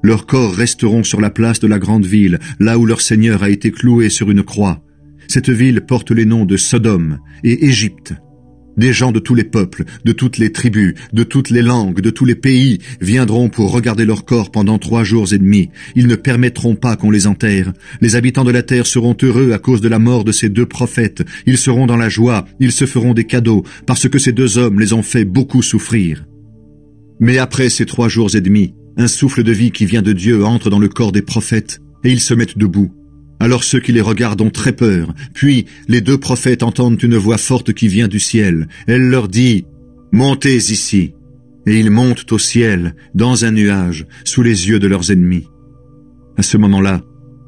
Leurs corps resteront sur la place de la grande ville, là où leur Seigneur a été cloué sur une croix. Cette ville porte les noms de Sodome et Égypte. Des gens de tous les peuples, de toutes les tribus, de toutes les langues, de tous les pays viendront pour regarder leurs corps pendant 3 jours et demi. Ils ne permettront pas qu'on les enterre. Les habitants de la terre seront heureux à cause de la mort de ces 2 prophètes. Ils seront dans la joie, ils se feront des cadeaux, parce que ces 2 hommes les ont fait beaucoup souffrir. Mais après ces 3 jours et demi, un souffle de vie qui vient de Dieu entre dans le corps des prophètes, et ils se mettent debout. Alors ceux qui les regardent ont très peur. Puis les 2 prophètes entendent une voix forte qui vient du ciel. Elle leur dit « Montez ici !» Et ils montent au ciel, dans un nuage, sous les yeux de leurs ennemis. À ce moment-là,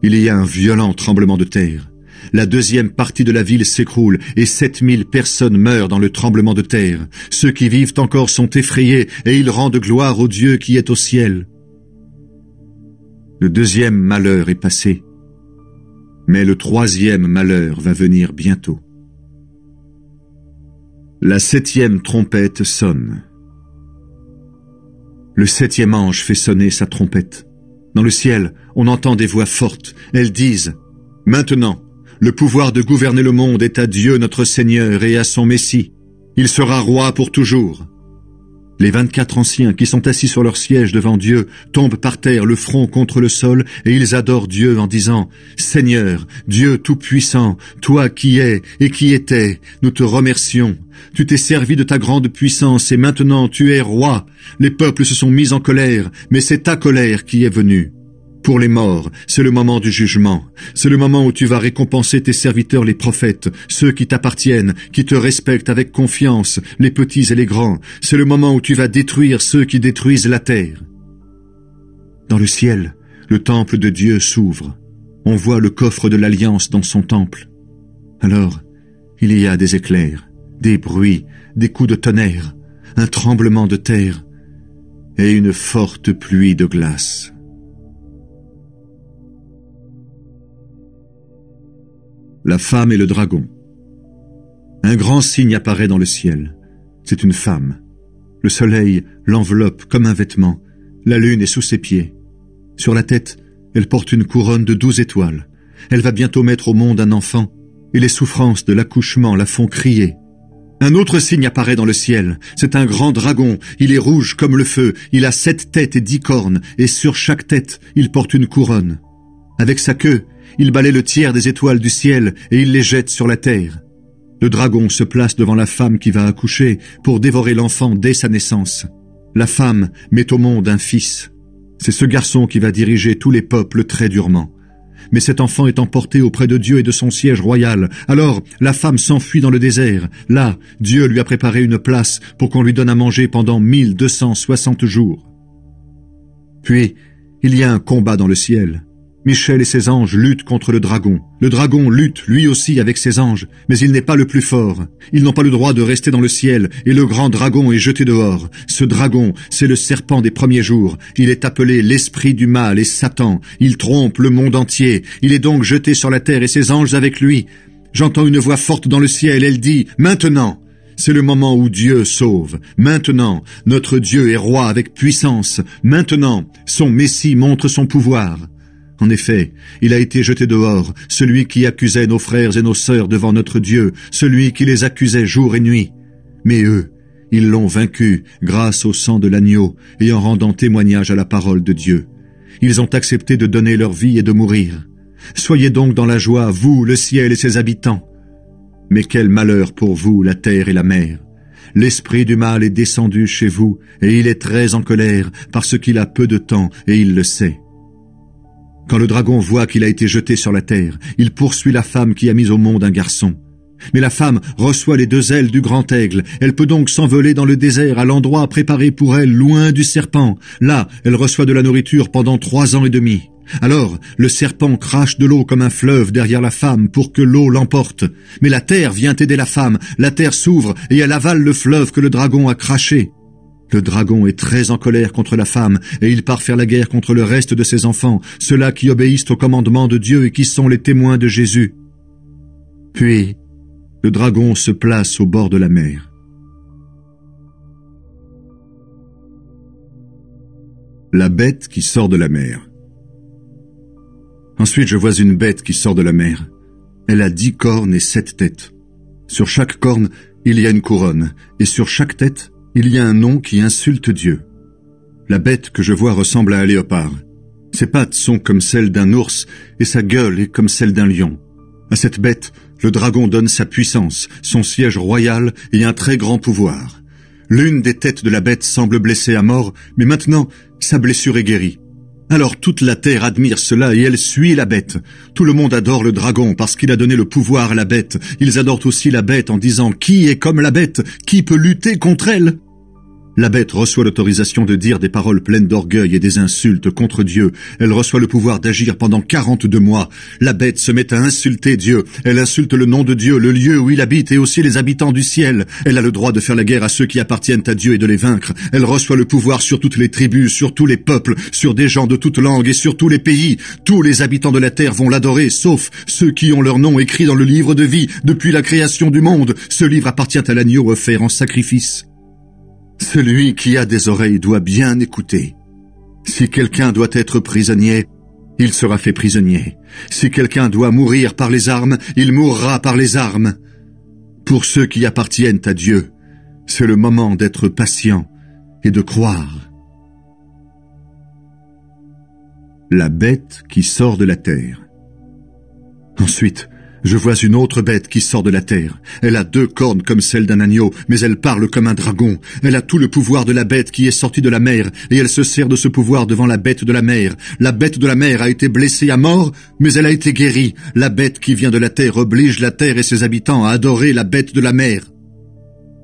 il y a un violent tremblement de terre. La 2e partie de la ville s'écroule et 7000 personnes meurent dans le tremblement de terre. Ceux qui vivent encore sont effrayés et ils rendent gloire au Dieu qui est au ciel. Le 2e malheur est passé. Mais le 3e malheur va venir bientôt. La 7e trompette sonne. Le 7e ange fait sonner sa trompette. Dans le ciel, on entend des voix fortes. Elles disent « Maintenant, le pouvoir de gouverner le monde est à Dieu notre Seigneur et à son Messie. Il sera roi pour toujours. » Les 24 anciens qui sont assis sur leur siège devant Dieu tombent par terre le front contre le sol et ils adorent Dieu en disant « Seigneur, Dieu Tout-Puissant, toi qui es et qui étais, nous te remercions. Tu t'es servi de ta grande puissance et maintenant tu es roi. Les peuples se sont mis en colère, mais c'est ta colère qui est venue. Pour les morts, c'est le moment du jugement. C'est le moment où tu vas récompenser tes serviteurs les prophètes, ceux qui t'appartiennent, qui te respectent avec confiance, les petits et les grands. C'est le moment où tu vas détruire ceux qui détruisent la terre. » Dans le ciel, le temple de Dieu s'ouvre. On voit le coffre de l'Alliance dans son temple. Alors, il y a des éclairs, des bruits, des coups de tonnerre, un tremblement de terre et une forte pluie de glace. La femme et le dragon. Un grand signe apparaît dans le ciel. C'est une femme. Le soleil l'enveloppe comme un vêtement. La lune est sous ses pieds. Sur la tête, elle porte une couronne de 12 étoiles. Elle va bientôt mettre au monde un enfant, et les souffrances de l'accouchement la font crier. Un autre signe apparaît dans le ciel. C'est un grand dragon. Il est rouge comme le feu. Il a 7 têtes et 10 cornes, et sur chaque tête, il porte une couronne. Avec sa queue, il balaie le tiers des étoiles du ciel, et il les jette sur la terre. Le dragon se place devant la femme qui va accoucher pour dévorer l'enfant dès sa naissance. La femme met au monde un fils. C'est ce garçon qui va diriger tous les peuples très durement. Mais cet enfant est emporté auprès de Dieu et de son siège royal. Alors, la femme s'enfuit dans le désert. Là, Dieu lui a préparé une place pour qu'on lui donne à manger pendant 1260 jours. Puis, il y a un combat dans le ciel. Michel et ses anges luttent contre le dragon. Le dragon lutte lui aussi avec ses anges, mais il n'est pas le plus fort. Ils n'ont pas le droit de rester dans le ciel, et le grand dragon est jeté dehors. Ce dragon, c'est le serpent des premiers jours. Il est appelé l'esprit du mal et Satan. Il trompe le monde entier. Il est donc jeté sur la terre et ses anges avec lui. J'entends une voix forte dans le ciel, elle dit « Maintenant !» C'est le moment où Dieu sauve. Maintenant, notre Dieu est roi avec puissance. Maintenant, son Messie montre son pouvoir. En effet, il a été jeté dehors, celui qui accusait nos frères et nos sœurs devant notre Dieu, celui qui les accusait jour et nuit. Mais eux, ils l'ont vaincu grâce au sang de l'agneau et en rendant témoignage à la parole de Dieu. Ils ont accepté de donner leur vie et de mourir. Soyez donc dans la joie, vous, le ciel et ses habitants. Mais quel malheur pour vous, la terre et la mer. L'esprit du mal est descendu chez vous, et il est très en colère, parce qu'il a peu de temps, et il le sait. Quand le dragon voit qu'il a été jeté sur la terre, il poursuit la femme qui a mis au monde un garçon. Mais la femme reçoit les 2 ailes du grand aigle. Elle peut donc s'envoler dans le désert à l'endroit préparé pour elle, loin du serpent. Là, elle reçoit de la nourriture pendant 3 ans et demi. Alors, le serpent crache de l'eau comme un fleuve derrière la femme pour que l'eau l'emporte. Mais la terre vient aider la femme. La terre s'ouvre et elle avale le fleuve que le dragon a craché. Le dragon est très en colère contre la femme, et il part faire la guerre contre le reste de ses enfants, ceux-là qui obéissent au commandement de Dieu et qui sont les témoins de Jésus. Puis, le dragon se place au bord de la mer. La bête qui sort de la mer. Ensuite, je vois une bête qui sort de la mer. Elle a 10 cornes et 7 têtes. Sur chaque corne, il y a une couronne, et sur chaque tête, il y a un nom qui insulte Dieu. La bête que je vois ressemble à un léopard. Ses pattes sont comme celles d'un ours et sa gueule est comme celle d'un lion. À cette bête, le dragon donne sa puissance, son siège royal et un très grand pouvoir. L'une des têtes de la bête semble blessée à mort, mais maintenant, sa blessure est guérie. Alors toute la terre admire cela et elle suit la bête. Tout le monde adore le dragon parce qu'il a donné le pouvoir à la bête. Ils adorent aussi la bête en disant « Qui est comme la bête? Qui peut lutter contre elle ?» La bête reçoit l'autorisation de dire des paroles pleines d'orgueil et des insultes contre Dieu. Elle reçoit le pouvoir d'agir pendant 42 mois. La bête se met à insulter Dieu. Elle insulte le nom de Dieu, le lieu où il habite et aussi les habitants du ciel. Elle a le droit de faire la guerre à ceux qui appartiennent à Dieu et de les vaincre. Elle reçoit le pouvoir sur toutes les tribus, sur tous les peuples, sur des gens de toutes langues et sur tous les pays. Tous les habitants de la terre vont l'adorer, sauf ceux qui ont leur nom écrit dans le livre de vie depuis la création du monde. Ce livre appartient à l'agneau offert en sacrifice. Celui qui a des oreilles doit bien écouter. Si quelqu'un doit être prisonnier, il sera fait prisonnier. Si quelqu'un doit mourir par les armes, il mourra par les armes. Pour ceux qui appartiennent à Dieu, c'est le moment d'être patient et de croire. La bête qui sort de la terre. Ensuite, je vois une autre bête qui sort de la terre. Elle a 2 cornes comme celles d'un agneau, mais elle parle comme un dragon. Elle a tout le pouvoir de la bête qui est sortie de la mer, et elle se sert de ce pouvoir devant la bête de la mer. La bête de la mer a été blessée à mort, mais elle a été guérie. La bête qui vient de la terre oblige la terre et ses habitants à adorer la bête de la mer.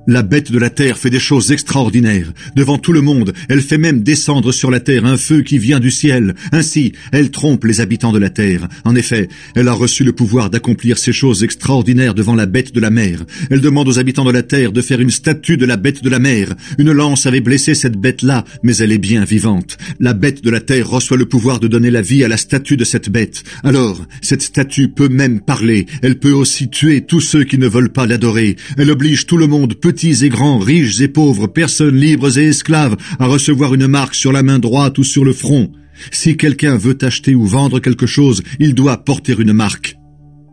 La bête de la terre fait des choses extraordinaires. Devant tout le monde, elle fait même descendre sur la terre un feu qui vient du ciel. Ainsi, elle trompe les habitants de la terre. En effet, elle a reçu le pouvoir d'accomplir ces choses extraordinaires devant la bête de la mer. Elle demande aux habitants de la terre de faire une statue de la bête de la mer. Une lance avait blessé cette bête-là, mais elle est bien vivante. La bête de la terre reçoit le pouvoir de donner la vie à la statue de cette bête. Alors, cette statue peut même parler. Elle peut aussi tuer tous ceux qui ne veulent pas l'adorer. Elle oblige tout le monde, petit petits et grands, riches et pauvres, personnes libres et esclaves, à recevoir une marque sur la main droite ou sur le front. Si quelqu'un veut acheter ou vendre quelque chose, il doit porter une marque.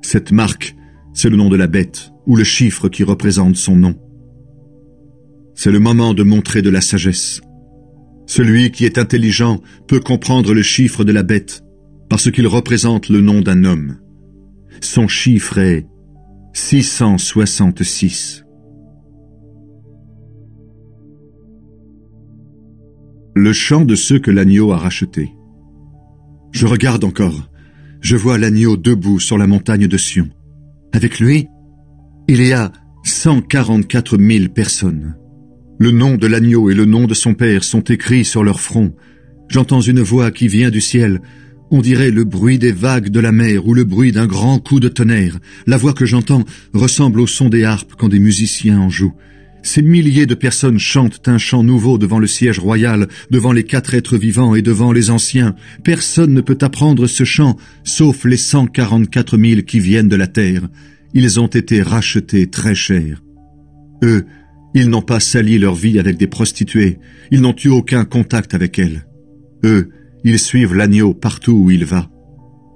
Cette marque, c'est le nom de la bête, ou le chiffre qui représente son nom. C'est le moment de montrer de la sagesse. Celui qui est intelligent peut comprendre le chiffre de la bête, parce qu'il représente le nom d'un homme. Son chiffre est 666. Le chant de ceux que l'agneau a rachetés. Je regarde encore. Je vois l'agneau debout sur la montagne de Sion. Avec lui, il y a 144 000 personnes. Le nom de l'agneau et le nom de son père sont écrits sur leur front. J'entends une voix qui vient du ciel. On dirait le bruit des vagues de la mer ou le bruit d'un grand coup de tonnerre. La voix que j'entends ressemble au son des harpes quand des musiciens en jouent. Ces milliers de personnes chantent un chant nouveau devant le siège royal, devant les 4 êtres vivants et devant les anciens. Personne ne peut apprendre ce chant, sauf les 144 000 qui viennent de la terre. Ils ont été rachetés très cher. Eux, ils n'ont pas sali leur vie avec des prostituées. Ils n'ont eu aucun contact avec elles. Eux, ils suivent l'agneau partout où il va.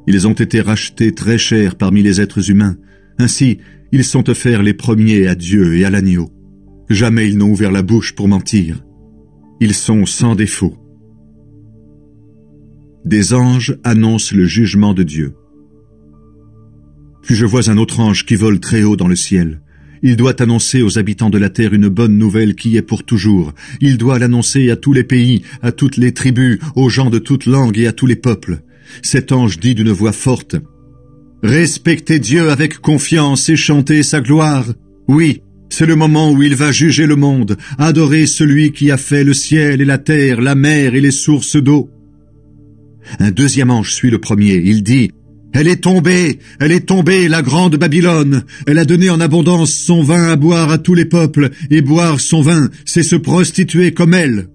Ils ont été rachetés très cher parmi les êtres humains. Ainsi, ils sont offerts les premiers à Dieu et à l'agneau. Jamais ils n'ont ouvert la bouche pour mentir. Ils sont sans défaut. Des anges annoncent le jugement de Dieu. Puis je vois un autre ange qui vole très haut dans le ciel. Il doit annoncer aux habitants de la terre une bonne nouvelle qui est pour toujours. Il doit l'annoncer à tous les pays, à toutes les tribus, aux gens de toutes langues et à tous les peuples. Cet ange dit d'une voix forte, « Respectez Dieu avec confiance et chantez sa gloire. Oui, c'est le moment où il va juger le monde. Adorez celui qui a fait le ciel et la terre, la mer et les sources d'eau. » Un deuxième ange suit le premier. Il dit, « Elle est tombée, la grande Babylone. Elle a donné en abondance son vin à boire à tous les peuples, et boire son vin, c'est se prostituer comme elle. »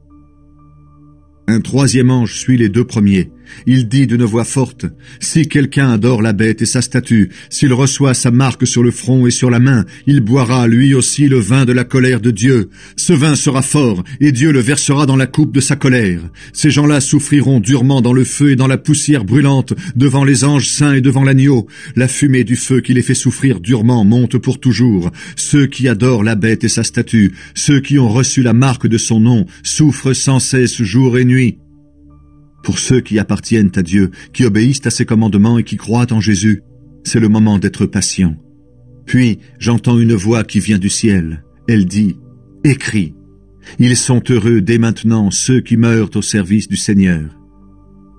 Un troisième ange suit les 2 premiers. Il dit d'une voix forte, « Si quelqu'un adore la bête et sa statue, s'il reçoit sa marque sur le front et sur la main, il boira lui aussi le vin de la colère de Dieu. Ce vin sera fort, et Dieu le versera dans la coupe de sa colère. Ces gens-là souffriront durement dans le feu et dans la poussière brûlante, devant les anges saints et devant l'agneau. La fumée du feu qui les fait souffrir durement monte pour toujours. Ceux qui adorent la bête et sa statue, ceux qui ont reçu la marque de son nom, souffrent sans cesse jour et nuit. Pour ceux qui appartiennent à Dieu, qui obéissent à ses commandements et qui croient en Jésus, c'est le moment d'être patient. Puis j'entends une voix qui vient du ciel. Elle dit, « Écris, ils sont heureux dès maintenant ceux qui meurent au service du Seigneur. »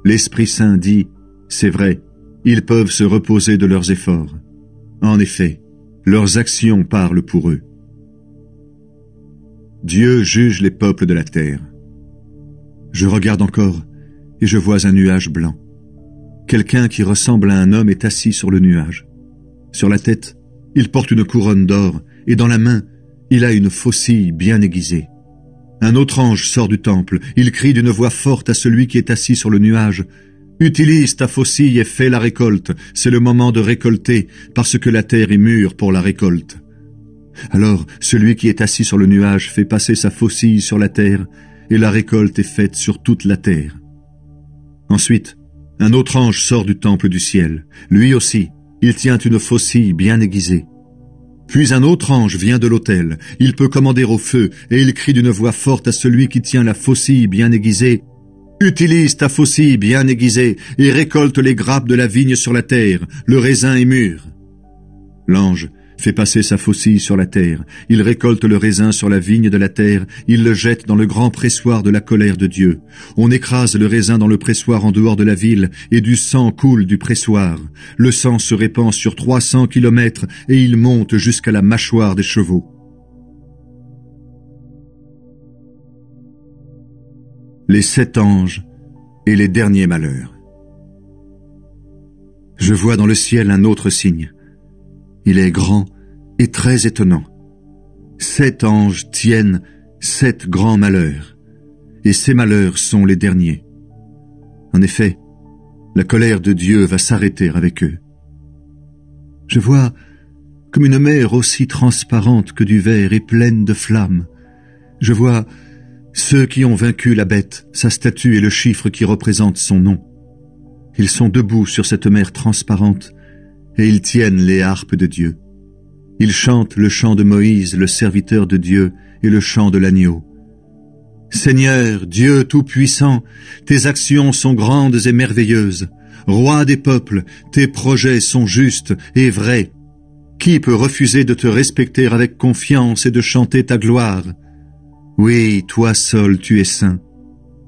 L'Esprit Saint dit, « C'est vrai, ils peuvent se reposer de leurs efforts. En effet, leurs actions parlent pour eux. » Dieu juge les peuples de la terre. Je regarde encore, et je vois un nuage blanc. Quelqu'un qui ressemble à un homme est assis sur le nuage. Sur la tête, il porte une couronne d'or, et dans la main, il a une faucille bien aiguisée. Un autre ange sort du temple. Il crie d'une voix forte à celui qui est assis sur le nuage. « Utilise ta faucille et fais la récolte. C'est le moment de récolter, parce que la terre est mûre pour la récolte. » Alors, celui qui est assis sur le nuage fait passer sa faucille sur la terre, et la récolte est faite sur toute la terre. Ensuite, un autre ange sort du temple du ciel. Lui aussi, il tient une faucille bien aiguisée. Puis un autre ange vient de l'autel. Il peut commander au feu, et il crie d'une voix forte à celui qui tient la faucille bien aiguisée. « Utilise ta faucille bien aiguisée, et récolte les grappes de la vigne sur la terre. Le raisin est mûr. » L'ange fait passer sa faucille sur la terre. Il récolte le raisin sur la vigne de la terre. Il le jette dans le grand pressoir de la colère de Dieu. On écrase le raisin dans le pressoir en dehors de la ville, et du sang coule du pressoir. Le sang se répand sur 300 kilomètres, et il monte jusqu'à la mâchoire des chevaux. Les 7 anges et les derniers malheurs. Je vois dans le ciel un autre signe. Il est grand et très étonnant. 7 anges tiennent 7 grands malheurs, et ces malheurs sont les derniers. En effet, la colère de Dieu va s'arrêter avec eux. Je vois comme une mer aussi transparente que du verre et pleine de flammes. Je vois ceux qui ont vaincu la bête, sa statue et le chiffre qui représente son nom. Ils sont debout sur cette mer transparente et ils tiennent les harpes de Dieu. Ils chantent le chant de Moïse, le serviteur de Dieu, et le chant de l'agneau. Seigneur, Dieu Tout-Puissant, tes actions sont grandes et merveilleuses. Roi des peuples, tes projets sont justes et vrais. Qui peut refuser de te respecter avec confiance et de chanter ta gloire? Oui, toi seul tu es saint.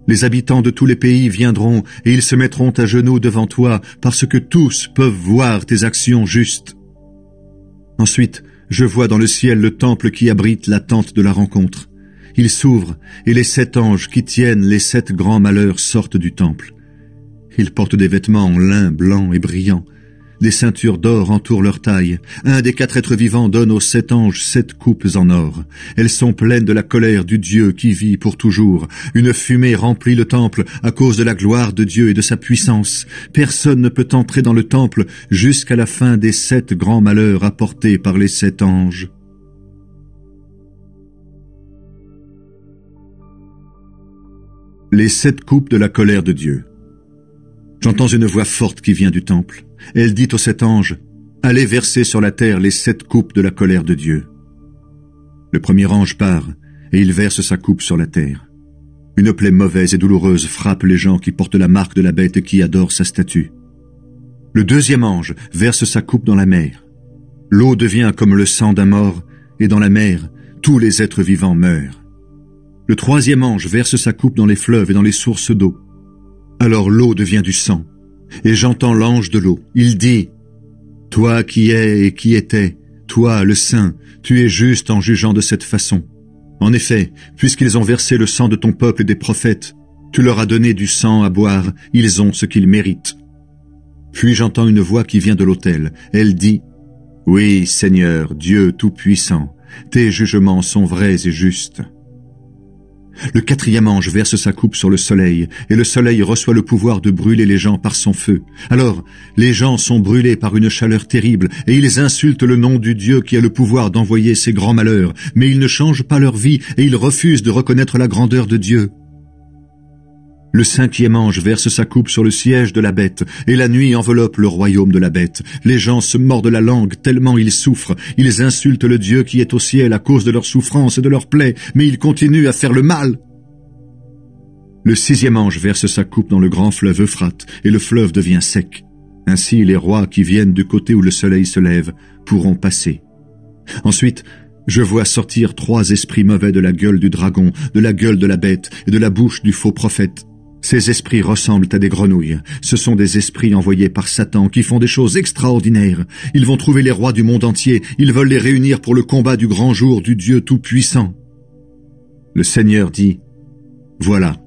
Les habitants de tous les pays viendront et ils se mettront à genoux devant toi parce que tous peuvent voir tes actions justes. Ensuite, je vois dans le ciel le temple qui abrite la tente de la rencontre. Il s'ouvre et les 7 anges qui tiennent les 7 grands malheurs sortent du temple. Ils portent des vêtements en lin blanc et brillant. Des ceintures d'or entourent leur taille. Un des 4 êtres vivants donne aux 7 anges 7 coupes en or. Elles sont pleines de la colère du Dieu qui vit pour toujours. Une fumée remplit le temple à cause de la gloire de Dieu et de sa puissance. Personne ne peut entrer dans le temple jusqu'à la fin des 7 grands malheurs apportés par les 7 anges. Les 7 coupes de la colère de Dieu. J'entends une voix forte qui vient du temple. Elle dit aux 7 anges, « Allez verser sur la terre les 7 coupes de la colère de Dieu. » Le premier ange part, et il verse sa coupe sur la terre. Une plaie mauvaise et douloureuse frappe les gens qui portent la marque de la bête et qui adorent sa statue. Le deuxième ange verse sa coupe dans la mer. L'eau devient comme le sang d'un mort, et dans la mer, tous les êtres vivants meurent. Le troisième ange verse sa coupe dans les fleuves et dans les sources d'eau. Alors l'eau devient du sang. Et j'entends l'ange de l'eau. Il dit, « Toi qui es et qui étais, toi le Saint, tu es juste en jugeant de cette façon. En effet, puisqu'ils ont versé le sang de ton peuple et des prophètes, tu leur as donné du sang à boire, ils ont ce qu'ils méritent. » Puis j'entends une voix qui vient de l'autel. Elle dit, « Oui, Seigneur, Dieu Tout-Puissant, tes jugements sont vrais et justes. » Le quatrième ange verse sa coupe sur le soleil, et le soleil reçoit le pouvoir de brûler les gens par son feu. Alors, les gens sont brûlés par une chaleur terrible, et ils insultent le nom du Dieu qui a le pouvoir d'envoyer ces grands malheurs, mais ils ne changent pas leur vie, et ils refusent de reconnaître la grandeur de Dieu. Le cinquième ange verse sa coupe sur le siège de la bête, et la nuit enveloppe le royaume de la bête. Les gens se mordent la langue tellement ils souffrent. Ils insultent le Dieu qui est au ciel à cause de leurs souffrances et de leurs plaies, mais ils continuent à faire le mal. Le sixième ange verse sa coupe dans le grand fleuve Euphrate, et le fleuve devient sec. Ainsi les rois qui viennent du côté où le soleil se lève pourront passer. Ensuite, je vois sortir 3 esprits mauvais de la gueule du dragon, de la gueule de la bête et de la bouche du faux prophète. Ces esprits ressemblent à des grenouilles. Ce sont des esprits envoyés par Satan qui font des choses extraordinaires. Ils vont trouver les rois du monde entier. Ils veulent les réunir pour le combat du grand jour du Dieu Tout-Puissant. Le Seigneur dit, « Voilà,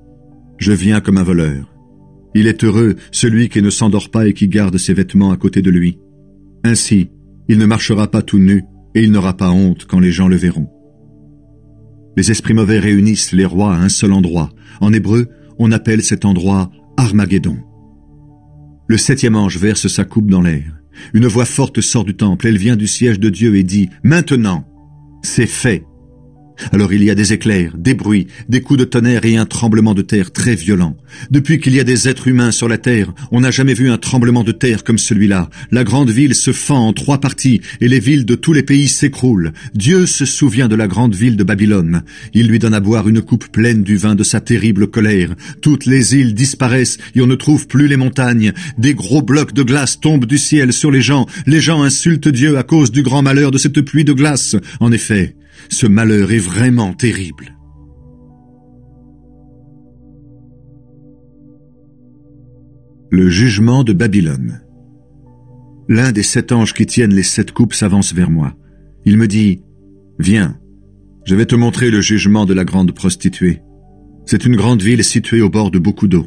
je viens comme un voleur. Il est heureux celui qui ne s'endort pas et qui garde ses vêtements à côté de lui. Ainsi, il ne marchera pas tout nu et il n'aura pas honte quand les gens le verront. » Les esprits mauvais réunissent les rois à un seul endroit. En hébreu, on appelle cet endroit Armageddon. Le septième ange verse sa coupe dans l'air. Une voix forte sort du temple, elle vient du siège de Dieu et dit « Maintenant, c'est fait !» Alors il y a des éclairs, des bruits, des coups de tonnerre et un tremblement de terre très violent. Depuis qu'il y a des êtres humains sur la terre, on n'a jamais vu un tremblement de terre comme celui-là. La grande ville se fend en 3 parties et les villes de tous les pays s'écroulent. Dieu se souvient de la grande ville de Babylone. Il lui donne à boire une coupe pleine du vin de sa terrible colère. Toutes les îles disparaissent et on ne trouve plus les montagnes. Des gros blocs de glace tombent du ciel sur les gens. Les gens insultent Dieu à cause du grand malheur de cette pluie de glace. En effet, ce malheur est vraiment terrible. Le jugement de Babylone. L'un des 7 anges qui tiennent les 7 coupes s'avance vers moi. Il me dit, « Viens, je vais te montrer le jugement de la grande prostituée. C'est une grande ville située au bord de beaucoup d'eau.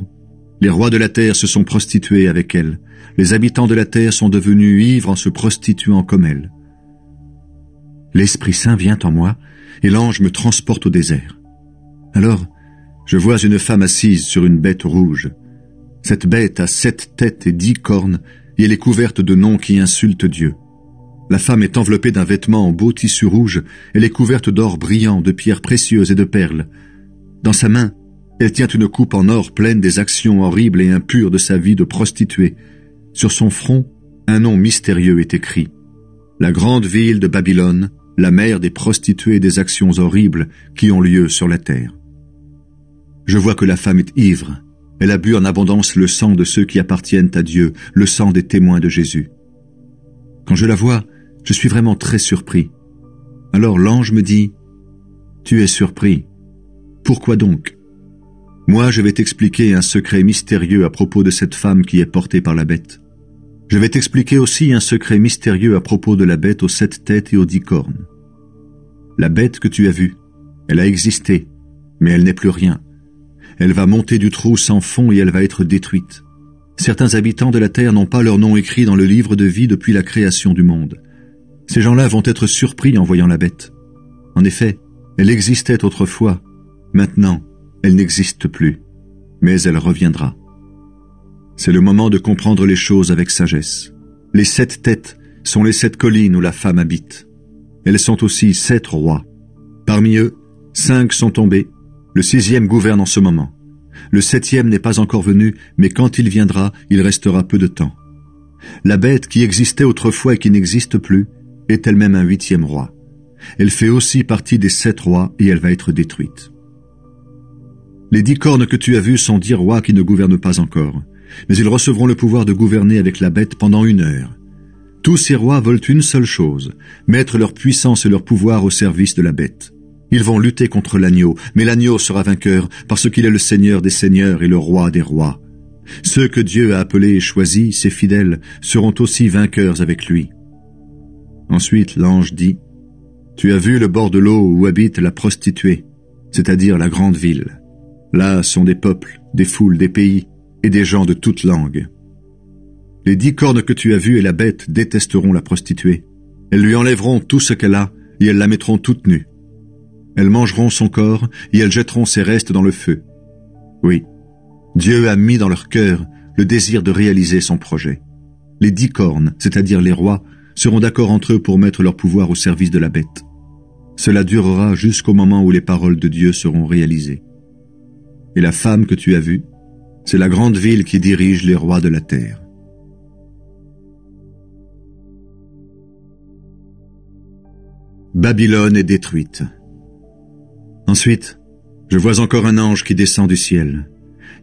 Les rois de la terre se sont prostitués avec elle. Les habitants de la terre sont devenus ivres en se prostituant comme elle. L'Esprit Saint vient en moi, et l'ange me transporte au désert. Alors, je vois une femme assise sur une bête rouge. Cette bête a 7 têtes et 10 cornes, et elle est couverte de noms qui insultent Dieu. La femme est enveloppée d'un vêtement en beau tissu rouge, elle est couverte d'or brillant, de pierres précieuses et de perles. Dans sa main, elle tient une coupe en or pleine des actions horribles et impures de sa vie de prostituée. Sur son front, un nom mystérieux est écrit. La grande ville de Babylone, la mère des prostituées et des actions horribles qui ont lieu sur la terre. Je vois que la femme est ivre. Elle a bu en abondance le sang de ceux qui appartiennent à Dieu, le sang des témoins de Jésus. Quand je la vois, je suis vraiment très surpris. Alors l'ange me dit, « Tu es surpris. Pourquoi donc ? Moi, je vais t'expliquer un secret mystérieux à propos de cette femme qui est portée par la bête. Je vais t'expliquer aussi un secret mystérieux à propos de la bête aux 7 têtes et aux 10 cornes. La bête que tu as vue, elle a existé, mais elle n'est plus rien. Elle va monter du trou sans fond et elle va être détruite. Certains habitants de la terre n'ont pas leur nom écrit dans le livre de vie depuis la création du monde. Ces gens-là vont être surpris en voyant la bête. En effet, elle existait autrefois. Maintenant, elle n'existe plus. Mais elle reviendra. C'est le moment de comprendre les choses avec sagesse. Les 7 têtes sont les 7 collines où la femme habite. Elles sont aussi 7 rois. Parmi eux, 5 sont tombés. Le 6e gouverne en ce moment. Le 7e n'est pas encore venu, mais quand il viendra, il restera peu de temps. La bête qui existait autrefois et qui n'existe plus est elle-même un 8e roi. Elle fait aussi partie des 7 rois et elle va être détruite. Les 10 cornes que tu as vues sont 10 rois qui ne gouvernent pas encore, mais ils recevront le pouvoir de gouverner avec la bête pendant 1 heure. Tous ces rois veulent une seule chose, mettre leur puissance et leur pouvoir au service de la bête. Ils vont lutter contre l'agneau, mais l'agneau sera vainqueur parce qu'il est le Seigneur des seigneurs et le roi des rois. Ceux que Dieu a appelés et choisis, ses fidèles, seront aussi vainqueurs avec lui. Ensuite, l'ange dit, « Tu as vu le bord de l'eau où habite la prostituée, c'est-à-dire la grande ville. Là sont des peuples, des foules, des pays et des gens de toutes langues. Les 10 cornes que tu as vues et la bête détesteront la prostituée. Elles lui enlèveront tout ce qu'elle a et elles la mettront toute nue. Elles mangeront son corps et elles jetteront ses restes dans le feu. Oui, Dieu a mis dans leur cœur le désir de réaliser son projet. Les 10 cornes, c'est-à-dire les rois, seront d'accord entre eux pour mettre leur pouvoir au service de la bête. Cela durera jusqu'au moment où les paroles de Dieu seront réalisées. Et la femme que tu as vue, c'est la grande ville qui dirige les rois de la terre. » Babylone est détruite. Ensuite, je vois encore un ange qui descend du ciel.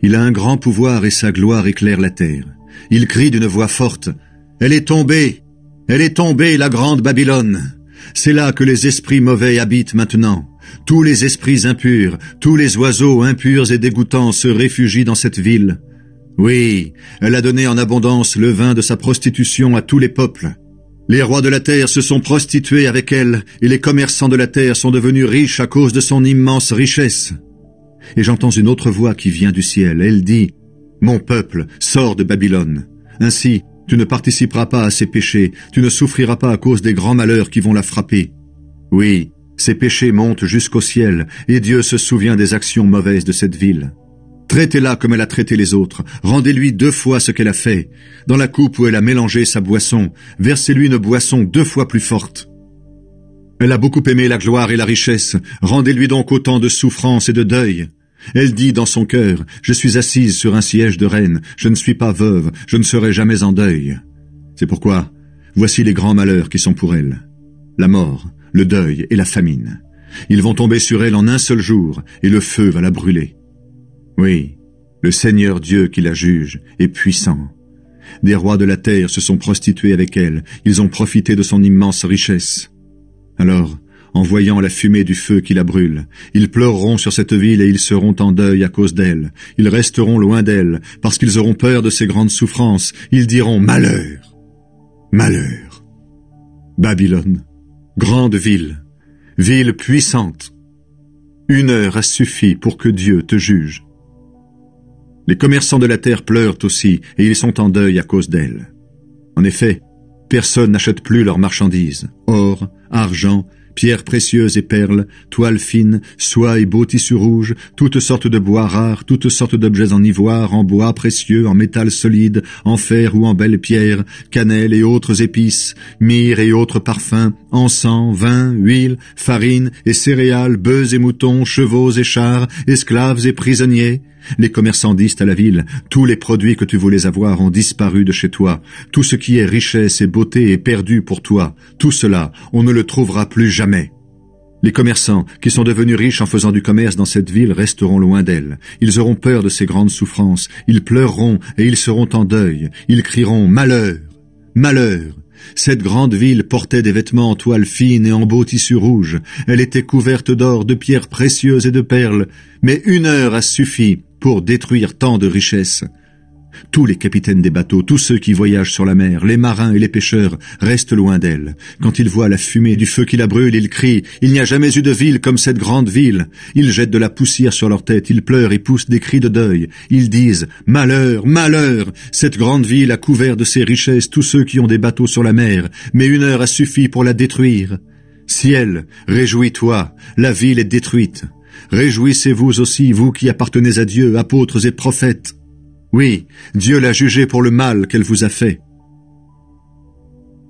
Il a un grand pouvoir et sa gloire éclaire la terre. Il crie d'une voix forte, « Elle est tombée! Elle est tombée, la grande Babylone! C'est là que les esprits mauvais habitent maintenant. Tous les esprits impurs, tous les oiseaux impurs et dégoûtants se réfugient dans cette ville. Oui, elle a donné en abondance le vin de sa prostitution à tous les peuples. Les rois de la terre se sont prostitués avec elle, et les commerçants de la terre sont devenus riches à cause de son immense richesse. » Et j'entends une autre voix qui vient du ciel. Elle dit, « Mon peuple, sors de Babylone. Ainsi, tu ne participeras pas à ses péchés, tu ne souffriras pas à cause des grands malheurs qui vont la frapper. Oui, ses péchés montent jusqu'au ciel, et Dieu se souvient des actions mauvaises de cette ville. Traitez-la comme elle a traité les autres, rendez-lui 2 fois ce qu'elle a fait. Dans la coupe où elle a mélangé sa boisson, versez-lui une boisson 2 fois plus forte. Elle a beaucoup aimé la gloire et la richesse, rendez-lui donc autant de souffrance et de deuil. Elle dit dans son cœur, « Je suis assise sur un siège de reine, je ne suis pas veuve, je ne serai jamais en deuil. » C'est pourquoi, voici les grands malheurs qui sont pour elle. La mort, le deuil et la famine. Ils vont tomber sur elle en un seul jour, et le feu va la brûler. Oui, le Seigneur Dieu qui la juge est puissant. Des rois de la terre se sont prostitués avec elle, ils ont profité de son immense richesse. Alors, en voyant la fumée du feu qui la brûle, ils pleureront sur cette ville et ils seront en deuil à cause d'elle. Ils resteront loin d'elle, parce qu'ils auront peur de ses grandes souffrances. Ils diront « Malheur ! Malheur !» Babylone, grande ville, ville puissante. 1 heure a suffi pour que Dieu te juge. Les commerçants de la terre pleurent aussi, et ils sont en deuil à cause d'elle. En effet, personne n'achète plus leurs marchandises, or, argent, pierres précieuses et perles, toiles fines, soie et beaux tissus rouges, toutes sortes de bois rares, toutes sortes d'objets en ivoire, en bois précieux, en métal solide, en fer ou en belles pierres, cannelle et autres épices, myrrhe et autres parfums, encens, vin, huile, farine et céréales, bœufs et moutons, chevaux et chars, esclaves et prisonniers. Les commerçants disent à la ville, tous les produits que tu voulais avoir ont disparu de chez toi. Tout ce qui est richesse et beauté est perdu pour toi. Tout cela, on ne le trouvera plus jamais. Les commerçants, qui sont devenus riches en faisant du commerce dans cette ville, resteront loin d'elle. Ils auront peur de ces grandes souffrances. Ils pleureront et ils seront en deuil. Ils crieront « Malheur! Malheur !» Cette grande ville portait des vêtements en toile fine et en beau tissu rouge. Elle était couverte d'or, de pierres précieuses et de perles. Mais 1 heure a suffi pour détruire tant de richesses. Tous les capitaines des bateaux, tous ceux qui voyagent sur la mer, les marins et les pêcheurs, restent loin d'elle. Quand ils voient la fumée du feu qui la brûle, ils crient « Il n'y a jamais eu de ville comme cette grande ville !» Ils jettent de la poussière sur leur tête, ils pleurent et poussent des cris de deuil. Ils disent « Malheur, malheur ! Cette grande ville a couvert de ses richesses tous ceux qui ont des bateaux sur la mer, mais 1 heure a suffi pour la détruire. Ciel, réjouis-toi, la ville est détruite. Réjouissez-vous aussi, vous qui appartenez à Dieu, apôtres et prophètes. Oui, Dieu l'a jugée pour le mal qu'elle vous a fait. »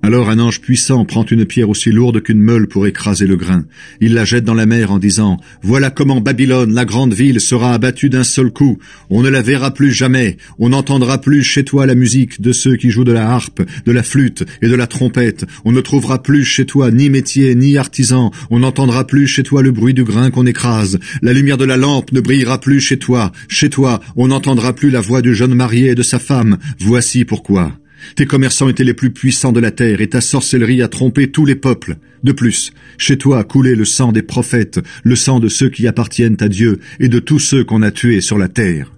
Alors un ange puissant prend une pierre aussi lourde qu'une meule pour écraser le grain. Il la jette dans la mer en disant « Voilà comment Babylone, la grande ville, sera abattue d'un seul coup. On ne la verra plus jamais. On n'entendra plus chez toi la musique de ceux qui jouent de la harpe, de la flûte et de la trompette. On ne trouvera plus chez toi ni métier ni artisan. On n'entendra plus chez toi le bruit du grain qu'on écrase. La lumière de la lampe ne brillera plus chez toi. Chez toi, on n'entendra plus la voix du jeune marié et de sa femme. Voici pourquoi. Tes commerçants étaient les plus puissants de la terre et ta sorcellerie a trompé tous les peuples. De plus, chez toi a coulé le sang des prophètes, le sang de ceux qui appartiennent à Dieu et de tous ceux qu'on a tués sur la terre. »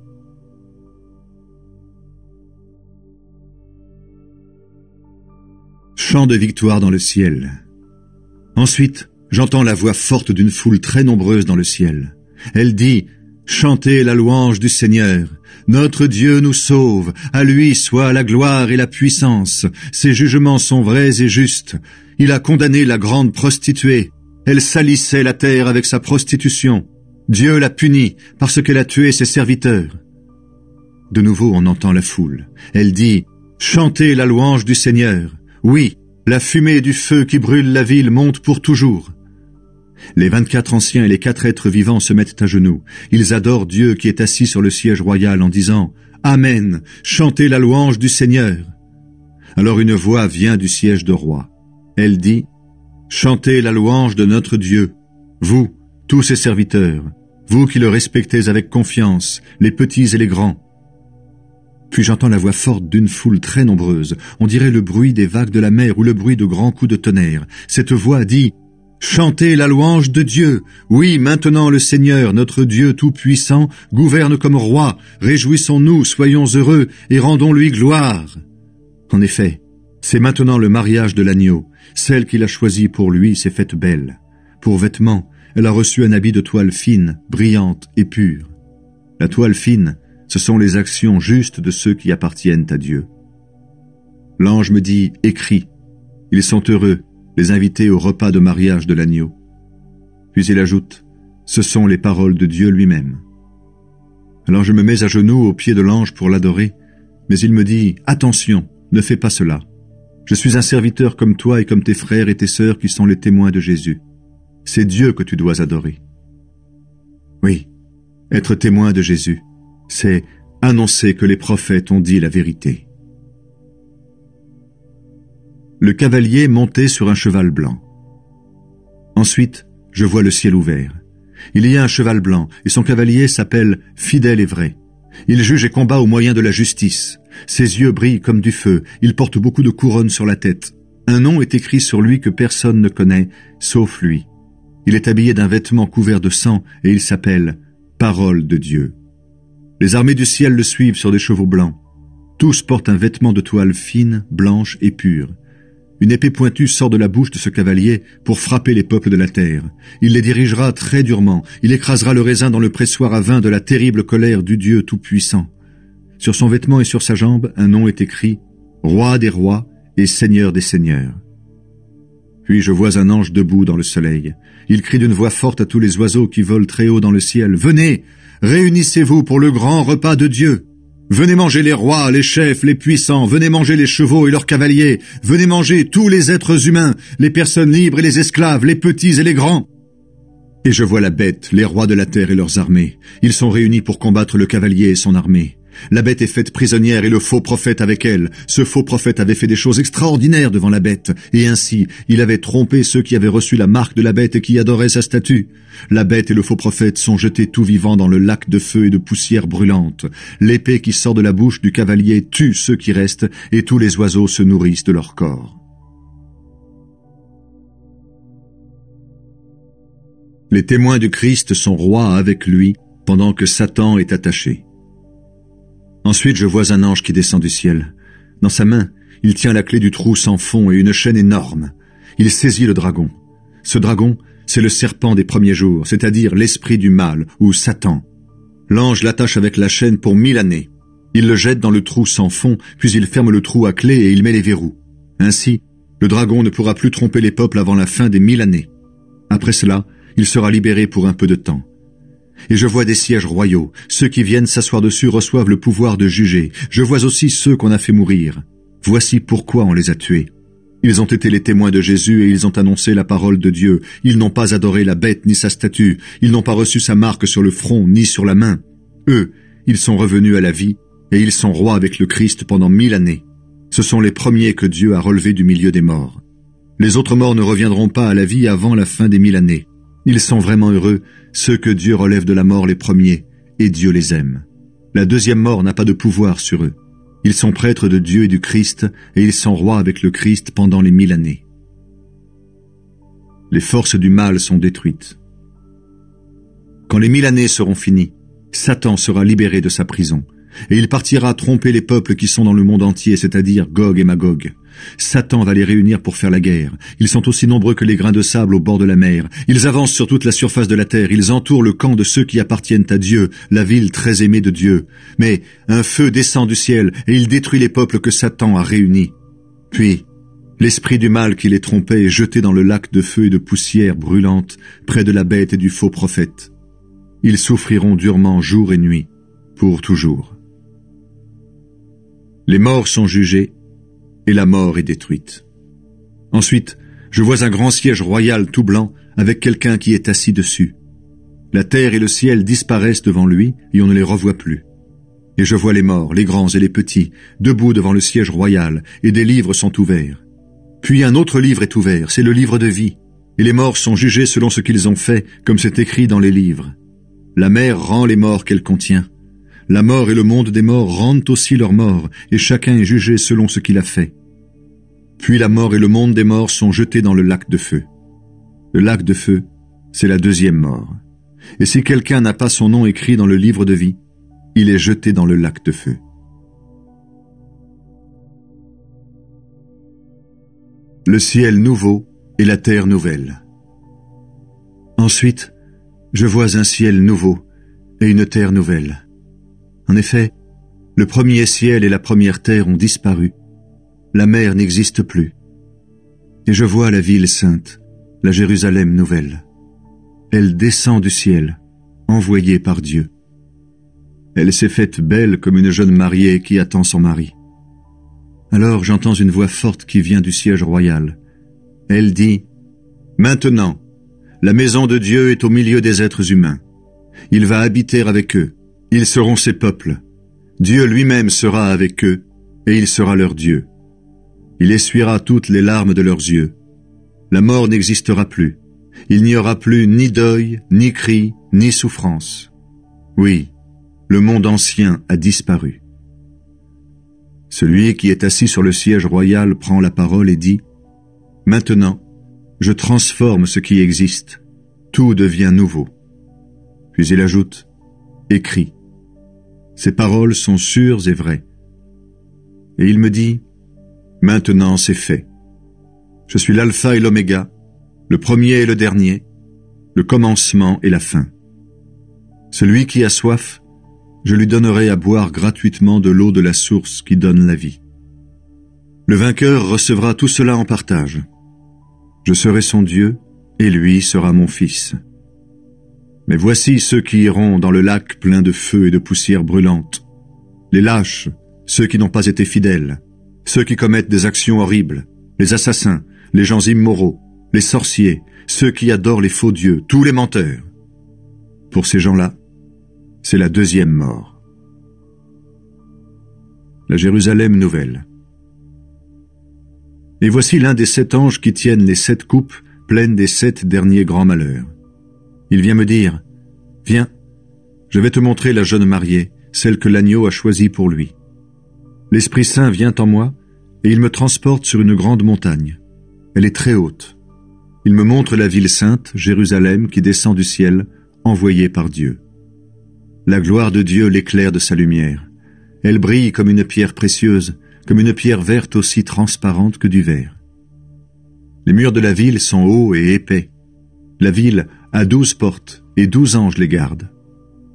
Chant de victoire dans le ciel. Ensuite, j'entends la voix forte d'une foule très nombreuse dans le ciel. Elle dit « Chantez la louange du Seigneur. Notre Dieu nous sauve, à lui soit la gloire et la puissance. Ses jugements sont vrais et justes. Il a condamné la grande prostituée. Elle salissait la terre avec sa prostitution. Dieu l'a punie parce qu'elle a tué ses serviteurs. » De nouveau, on entend la foule. Elle dit « Chantez la louange du Seigneur. Oui, la fumée du feu qui brûle la ville monte pour toujours. » Les 24 anciens et les 4 êtres vivants se mettent à genoux. Ils adorent Dieu qui est assis sur le siège royal en disant « Amen, chantez la louange du Seigneur. » Alors une voix vient du siège de roi. Elle dit « Chantez la louange de notre Dieu, vous, tous ses serviteurs, vous qui le respectez avec confiance, les petits et les grands. » Puis j'entends la voix forte d'une foule très nombreuse. On dirait le bruit des vagues de la mer ou le bruit de grands coups de tonnerre. Cette voix dit « Chantez la louange de Dieu. Oui, maintenant le Seigneur, notre Dieu tout-puissant, gouverne comme roi. Réjouissons-nous, soyons heureux et rendons-lui gloire. » En effet, c'est maintenant le mariage de l'agneau. Celle qu'il a choisie pour lui s'est faite belle. Pour vêtements, elle a reçu un habit de toile fine, brillante et pure. La toile fine, ce sont les actions justes de ceux qui appartiennent à Dieu. L'ange me dit « Écris, ils sont heureux, les invités au repas de mariage de l'agneau. » Puis il ajoute « Ce sont les paroles de Dieu lui-même. » Alors je me mets à genoux aux pieds de l'ange pour l'adorer, mais il me dit « Attention, ne fais pas cela. Je suis un serviteur comme toi et comme tes frères et tes sœurs qui sont les témoins de Jésus. C'est Dieu que tu dois adorer. » Oui, être témoin de Jésus, c'est annoncer que les prophètes ont dit la vérité. Le cavalier monté sur un cheval blanc. Ensuite, je vois le ciel ouvert. Il y a un cheval blanc, et son cavalier s'appelle Fidèle et Vrai. Il juge et combat au moyen de la justice. Ses yeux brillent comme du feu, il porte beaucoup de couronnes sur la tête. Un nom est écrit sur lui que personne ne connaît, sauf lui. Il est habillé d'un vêtement couvert de sang, et il s'appelle Parole de Dieu. Les armées du ciel le suivent sur des chevaux blancs. Tous portent un vêtement de toile fine, blanche et pure. Une épée pointue sort de la bouche de ce cavalier pour frapper les peuples de la terre. Il les dirigera très durement. Il écrasera le raisin dans le pressoir à vin de la terrible colère du Dieu Tout-Puissant. Sur son vêtement et sur sa jambe, un nom est écrit « Roi des rois et Seigneur des seigneurs ». Puis je vois un ange debout dans le soleil. Il crie d'une voix forte à tous les oiseaux qui volent très haut dans le ciel. « Venez, réunissez-vous pour le grand repas de Dieu. Venez manger les rois, les chefs, les puissants. Venez manger les chevaux et leurs cavaliers. Venez manger tous les êtres humains, les personnes libres et les esclaves, les petits et les grands. » Et je vois la bête, les rois de la terre et leurs armées. Ils sont réunis pour combattre le cavalier et son armée. La bête est faite prisonnière et le faux prophète avec elle. Ce faux prophète avait fait des choses extraordinaires devant la bête, et ainsi il avait trompé ceux qui avaient reçu la marque de la bête et qui adoraient sa statue. La bête et le faux prophète sont jetés tout vivants dans le lac de feu et de poussière brûlante. L'épée qui sort de la bouche du cavalier tue ceux qui restent, et tous les oiseaux se nourrissent de leur corps. Les témoins du Christ sont rois avec lui, pendant que Satan est attaché. Ensuite, je vois un ange qui descend du ciel. Dans sa main, il tient la clé du trou sans fond et une chaîne énorme. Il saisit le dragon. Ce dragon, c'est le serpent des premiers jours, c'est-à-dire l'esprit du mal, ou Satan. L'ange l'attache avec la chaîne pour 1000 années. Il le jette dans le trou sans fond, puis il ferme le trou à clé et il met les verrous. Ainsi, le dragon ne pourra plus tromper les peuples avant la fin des 1000 années. Après cela, il sera libéré pour un peu de temps. Et je vois des sièges royaux. Ceux qui viennent s'asseoir dessus reçoivent le pouvoir de juger. Je vois aussi ceux qu'on a fait mourir. Voici pourquoi on les a tués. Ils ont été les témoins de Jésus et ils ont annoncé la parole de Dieu. Ils n'ont pas adoré la bête ni sa statue. Ils n'ont pas reçu sa marque sur le front ni sur la main. Eux, ils sont revenus à la vie et ils sont rois avec le Christ pendant 1000 années. Ce sont les premiers que Dieu a relevés du milieu des morts. Les autres morts ne reviendront pas à la vie avant la fin des 1000 années. Ils sont vraiment heureux, ceux que Dieu relève de la mort les premiers, et Dieu les aime. La deuxième mort n'a pas de pouvoir sur eux. Ils sont prêtres de Dieu et du Christ, et ils sont rois avec le Christ pendant les 1000 années. Les forces du mal sont détruites. Quand les 1000 années seront finies, Satan sera libéré de sa prison, et il partira tromper les peuples qui sont dans le monde entier, c'est-à-dire Gog et Magog. Satan va les réunir pour faire la guerre. Ils sont aussi nombreux que les grains de sable au bord de la mer. Ils avancent sur toute la surface de la terre. Ils entourent le camp de ceux qui appartiennent à Dieu, la ville très aimée de Dieu. Mais un feu descend du ciel et il détruit les peuples que Satan a réunis. Puis, l'esprit du mal qui les trompait est jeté dans le lac de feu et de poussière brûlante près de la bête et du faux prophète. Ils souffriront durement jour et nuit, pour toujours. Les morts sont jugés, et la mort est détruite. Ensuite, je vois un grand siège royal tout blanc avec quelqu'un qui est assis dessus. La terre et le ciel disparaissent devant lui et on ne les revoit plus. Et je vois les morts, les grands et les petits, debout devant le siège royal, et des livres sont ouverts. Puis un autre livre est ouvert, c'est le livre de vie, et les morts sont jugés selon ce qu'ils ont fait, comme c'est écrit dans les livres. La mer rend les morts qu'elle contient. La mort et le monde des morts rendent aussi leurs morts, et chacun est jugé selon ce qu'il a fait. Puis la mort et le monde des morts sont jetés dans le lac de feu. Le lac de feu, c'est la deuxième mort. Et si quelqu'un n'a pas son nom écrit dans le livre de vie, il est jeté dans le lac de feu. Le ciel nouveau et la terre nouvelle. Ensuite, je vois un ciel nouveau et une terre nouvelle. En effet, le premier ciel et la première terre ont disparu. La mer n'existe plus. Et je vois la ville sainte, la Jérusalem nouvelle. Elle descend du ciel, envoyée par Dieu. Elle s'est faite belle comme une jeune mariée qui attend son mari. Alors j'entends une voix forte qui vient du siège royal. Elle dit « Maintenant, la maison de Dieu est au milieu des êtres humains. Il va habiter avec eux. Ils seront ses peuples. Dieu lui-même sera avec eux, et il sera leur Dieu. Il essuiera toutes les larmes de leurs yeux. La mort n'existera plus. Il n'y aura plus ni deuil, ni cri, ni souffrance. Oui, le monde ancien a disparu. » Celui qui est assis sur le siège royal prend la parole et dit « Maintenant, je transforme ce qui existe. Tout devient nouveau. » Puis il ajoute « Écris. » Ces paroles sont sûres et vraies. Et il me dit « Maintenant c'est fait. Je suis l'alpha et l'oméga, le premier et le dernier, le commencement et la fin. Celui qui a soif, je lui donnerai à boire gratuitement de l'eau de la source qui donne la vie. Le vainqueur recevra tout cela en partage. Je serai son Dieu, et lui sera mon fils. Mais voici ceux qui iront dans le lac plein de feu et de poussière brûlante. Les lâches, ceux qui n'ont pas été fidèles, ceux qui commettent des actions horribles, les assassins, les gens immoraux, les sorciers, ceux qui adorent les faux dieux, tous les menteurs. Pour ces gens-là, c'est la deuxième mort. La Jérusalem nouvelle. Et voici l'un des 7 anges qui tiennent les 7 coupes pleines des 7 derniers grands malheurs. Il vient me dire, « Viens, je vais te montrer la jeune mariée, celle que l'agneau a choisie pour lui. » L'Esprit Saint vient en moi, et il me transporte sur une grande montagne. Elle est très haute. Il me montre la ville sainte, Jérusalem, qui descend du ciel, envoyée par Dieu. La gloire de Dieu l'éclaire de sa lumière. Elle brille comme une pierre précieuse, comme une pierre verte aussi transparente que du verre. Les murs de la ville sont hauts et épais. La ville a 12 portes, et 12 anges les gardent.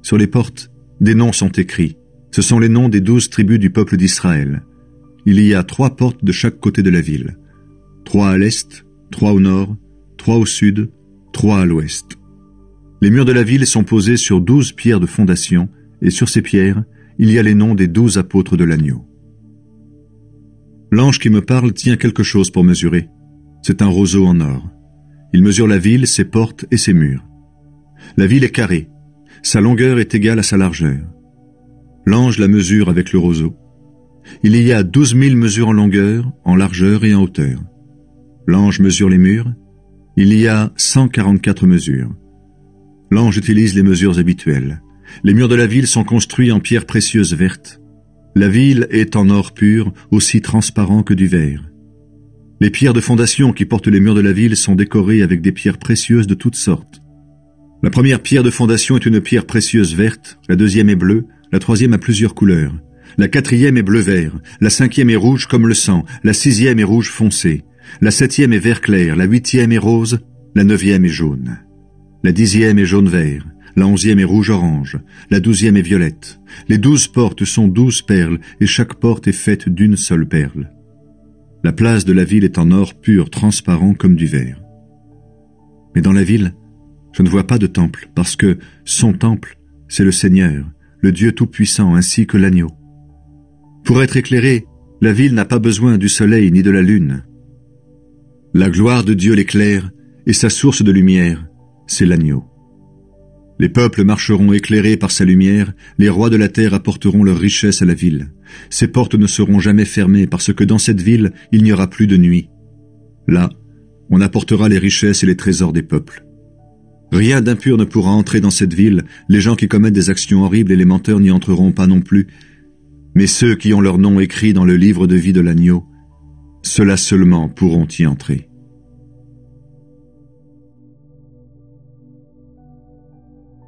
Sur les portes, des noms sont écrits. Ce sont les noms des 12 tribus du peuple d'Israël. Il y a 3 portes de chaque côté de la ville. 3 à l'est, 3 au nord, 3 au sud, 3 à l'ouest. Les murs de la ville sont posés sur 12 pierres de fondation, et sur ces pierres, il y a les noms des 12 apôtres de l'agneau. L'ange qui me parle tient quelque chose pour mesurer. C'est un roseau en or. Il mesure la ville, ses portes et ses murs. La ville est carrée. Sa longueur est égale à sa largeur. L'ange la mesure avec le roseau. Il y a 12 000 mesures en longueur, en largeur et en hauteur. L'ange mesure les murs. Il y a 144 mesures. L'ange utilise les mesures habituelles. Les murs de la ville sont construits en pierres précieuses vertes. La ville est en or pur, aussi transparent que du verre. Les pierres de fondation qui portent les murs de la ville sont décorées avec des pierres précieuses de toutes sortes. La première pierre de fondation est une pierre précieuse verte, la deuxième est bleue, la troisième a plusieurs couleurs. La quatrième est bleu-vert, la cinquième est rouge comme le sang, la sixième est rouge foncé, la septième est vert clair, la huitième est rose, la neuvième est jaune. La 10e est jaune-vert, la 11e est rouge-orange, la 12e est violette. Les 12 portes sont 12 perles et chaque porte est faite d'une seule perle. La place de la ville est en or pur, transparent comme du verre. Mais dans la ville, je ne vois pas de temple parce que son temple, c'est le Seigneur, le Dieu Tout-Puissant ainsi que l'agneau. Pour être éclairée, la ville n'a pas besoin du soleil ni de la lune. La gloire de Dieu l'éclaire et sa source de lumière, c'est l'agneau. Les peuples marcheront éclairés par sa lumière, les rois de la terre apporteront leur richesse à la ville. Ses portes ne seront jamais fermées parce que dans cette ville, il n'y aura plus de nuit. Là, on apportera les richesses et les trésors des peuples. Rien d'impur ne pourra entrer dans cette ville, les gens qui commettent des actions horribles et les menteurs n'y entreront pas non plus. Mais ceux qui ont leur nom écrit dans le livre de vie de l'agneau, ceux-là seulement pourront y entrer.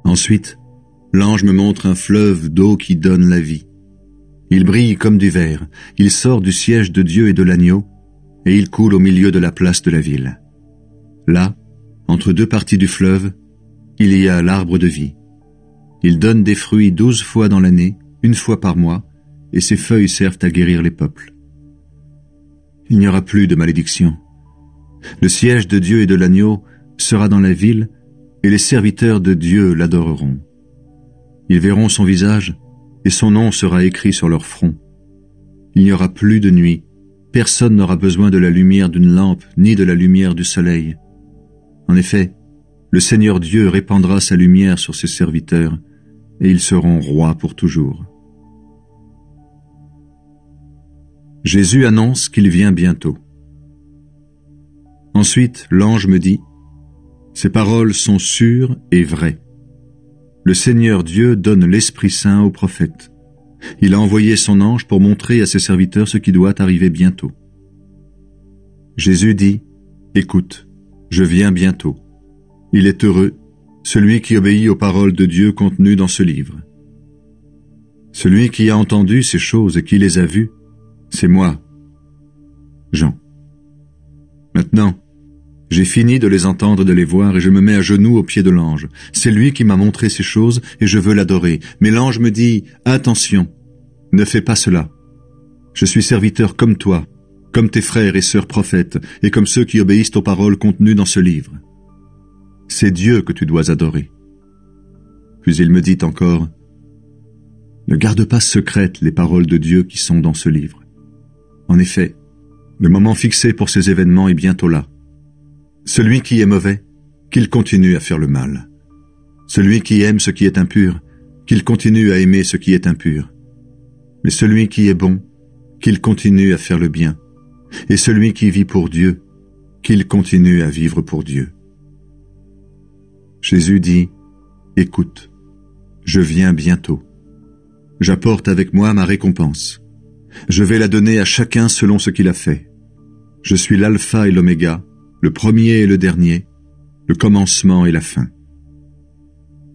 Ensuite, l'ange me montre un fleuve d'eau qui donne la vie. Il brille comme du verre, il sort du siège de Dieu et de l'agneau, et il coule au milieu de la place de la ville. Là, entre 2 parties du fleuve, il y a l'arbre de vie. Il donne des fruits 12 fois dans l'année, 1 fois par mois, et ses feuilles servent à guérir les peuples. Il n'y aura plus de malédiction. Le siège de Dieu et de l'agneau sera dans la ville, et les serviteurs de Dieu l'adoreront. Ils verront son visage, et son nom sera écrit sur leur front. Il n'y aura plus de nuit, personne n'aura besoin de la lumière d'une lampe, ni de la lumière du soleil. En effet, le Seigneur Dieu répandra sa lumière sur ses serviteurs, et ils seront rois pour toujours. Jésus annonce qu'il vient bientôt. Ensuite, l'ange me dit, « Ces paroles sont sûres et vraies. Le Seigneur Dieu donne l'Esprit Saint aux prophètes. Il a envoyé son ange pour montrer à ses serviteurs ce qui doit arriver bientôt. » Jésus dit, « Écoute, je viens bientôt. Il est heureux, celui qui obéit aux paroles de Dieu contenues dans ce livre. Celui qui a entendu ces choses et qui les a vues, c'est moi, Jean. Maintenant, j'ai fini de les entendre et de les voir et je me mets à genoux aux pieds de l'ange. C'est lui qui m'a montré ces choses et je veux l'adorer. Mais l'ange me dit, attention, ne fais pas cela. Je suis serviteur comme toi comme tes frères et sœurs prophètes, et comme ceux qui obéissent aux paroles contenues dans ce livre. C'est Dieu que tu dois adorer. Puis il me dit encore, ne garde pas secrètes les paroles de Dieu qui sont dans ce livre. En effet, le moment fixé pour ces événements est bientôt là. Celui qui est mauvais, qu'il continue à faire le mal. Celui qui aime ce qui est impur, qu'il continue à aimer ce qui est impur. Mais celui qui est bon, qu'il continue à faire le bien. Et celui qui vit pour Dieu, qu'il continue à vivre pour Dieu. Jésus dit, écoute, je viens bientôt. J'apporte avec moi ma récompense. Je vais la donner à chacun selon ce qu'il a fait. Je suis l'alpha et l'oméga, le premier et le dernier, le commencement et la fin.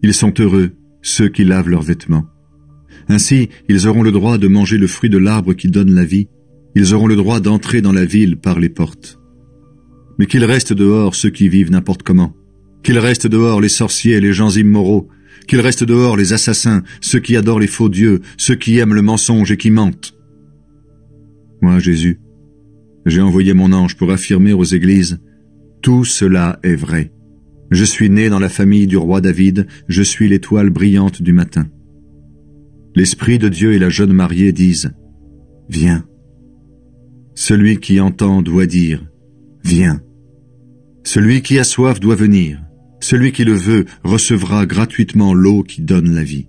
Ils sont heureux, ceux qui lavent leurs vêtements. Ainsi, ils auront le droit de manger le fruit de l'arbre qui donne la vie. Ils auront le droit d'entrer dans la ville par les portes. Mais qu'ils restent dehors ceux qui vivent n'importe comment. Qu'ils restent dehors les sorciers et les gens immoraux. Qu'ils restent dehors les assassins, ceux qui adorent les faux dieux, ceux qui aiment le mensonge et qui mentent. Moi, Jésus, j'ai envoyé mon ange pour affirmer aux églises, tout cela est vrai. Je suis né dans la famille du roi David, je suis l'étoile brillante du matin. L'Esprit de Dieu et la jeune mariée disent, viens. Celui qui entend doit dire, viens. Celui qui a soif doit venir. Celui qui le veut recevra gratuitement l'eau qui donne la vie.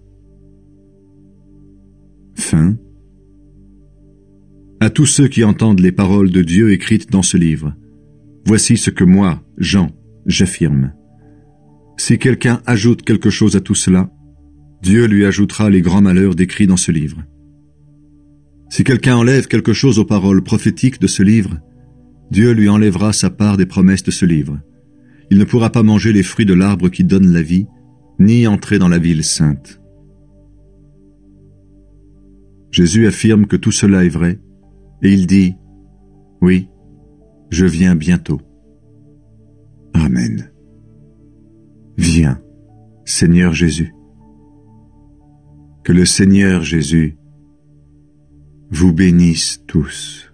Fin. À tous ceux qui entendent les paroles de Dieu écrites dans ce livre, voici ce que moi, Jean, j'affirme. Si quelqu'un ajoute quelque chose à tout cela, Dieu lui ajoutera les grands malheurs décrits dans ce livre. Si quelqu'un enlève quelque chose aux paroles prophétiques de ce livre, Dieu lui enlèvera sa part des promesses de ce livre. Il ne pourra pas manger les fruits de l'arbre qui donne la vie, ni entrer dans la ville sainte. Jésus affirme que tout cela est vrai, et il dit, oui, je viens bientôt. Amen. Viens, Seigneur Jésus. Que le Seigneur Jésus vous bénisse tous.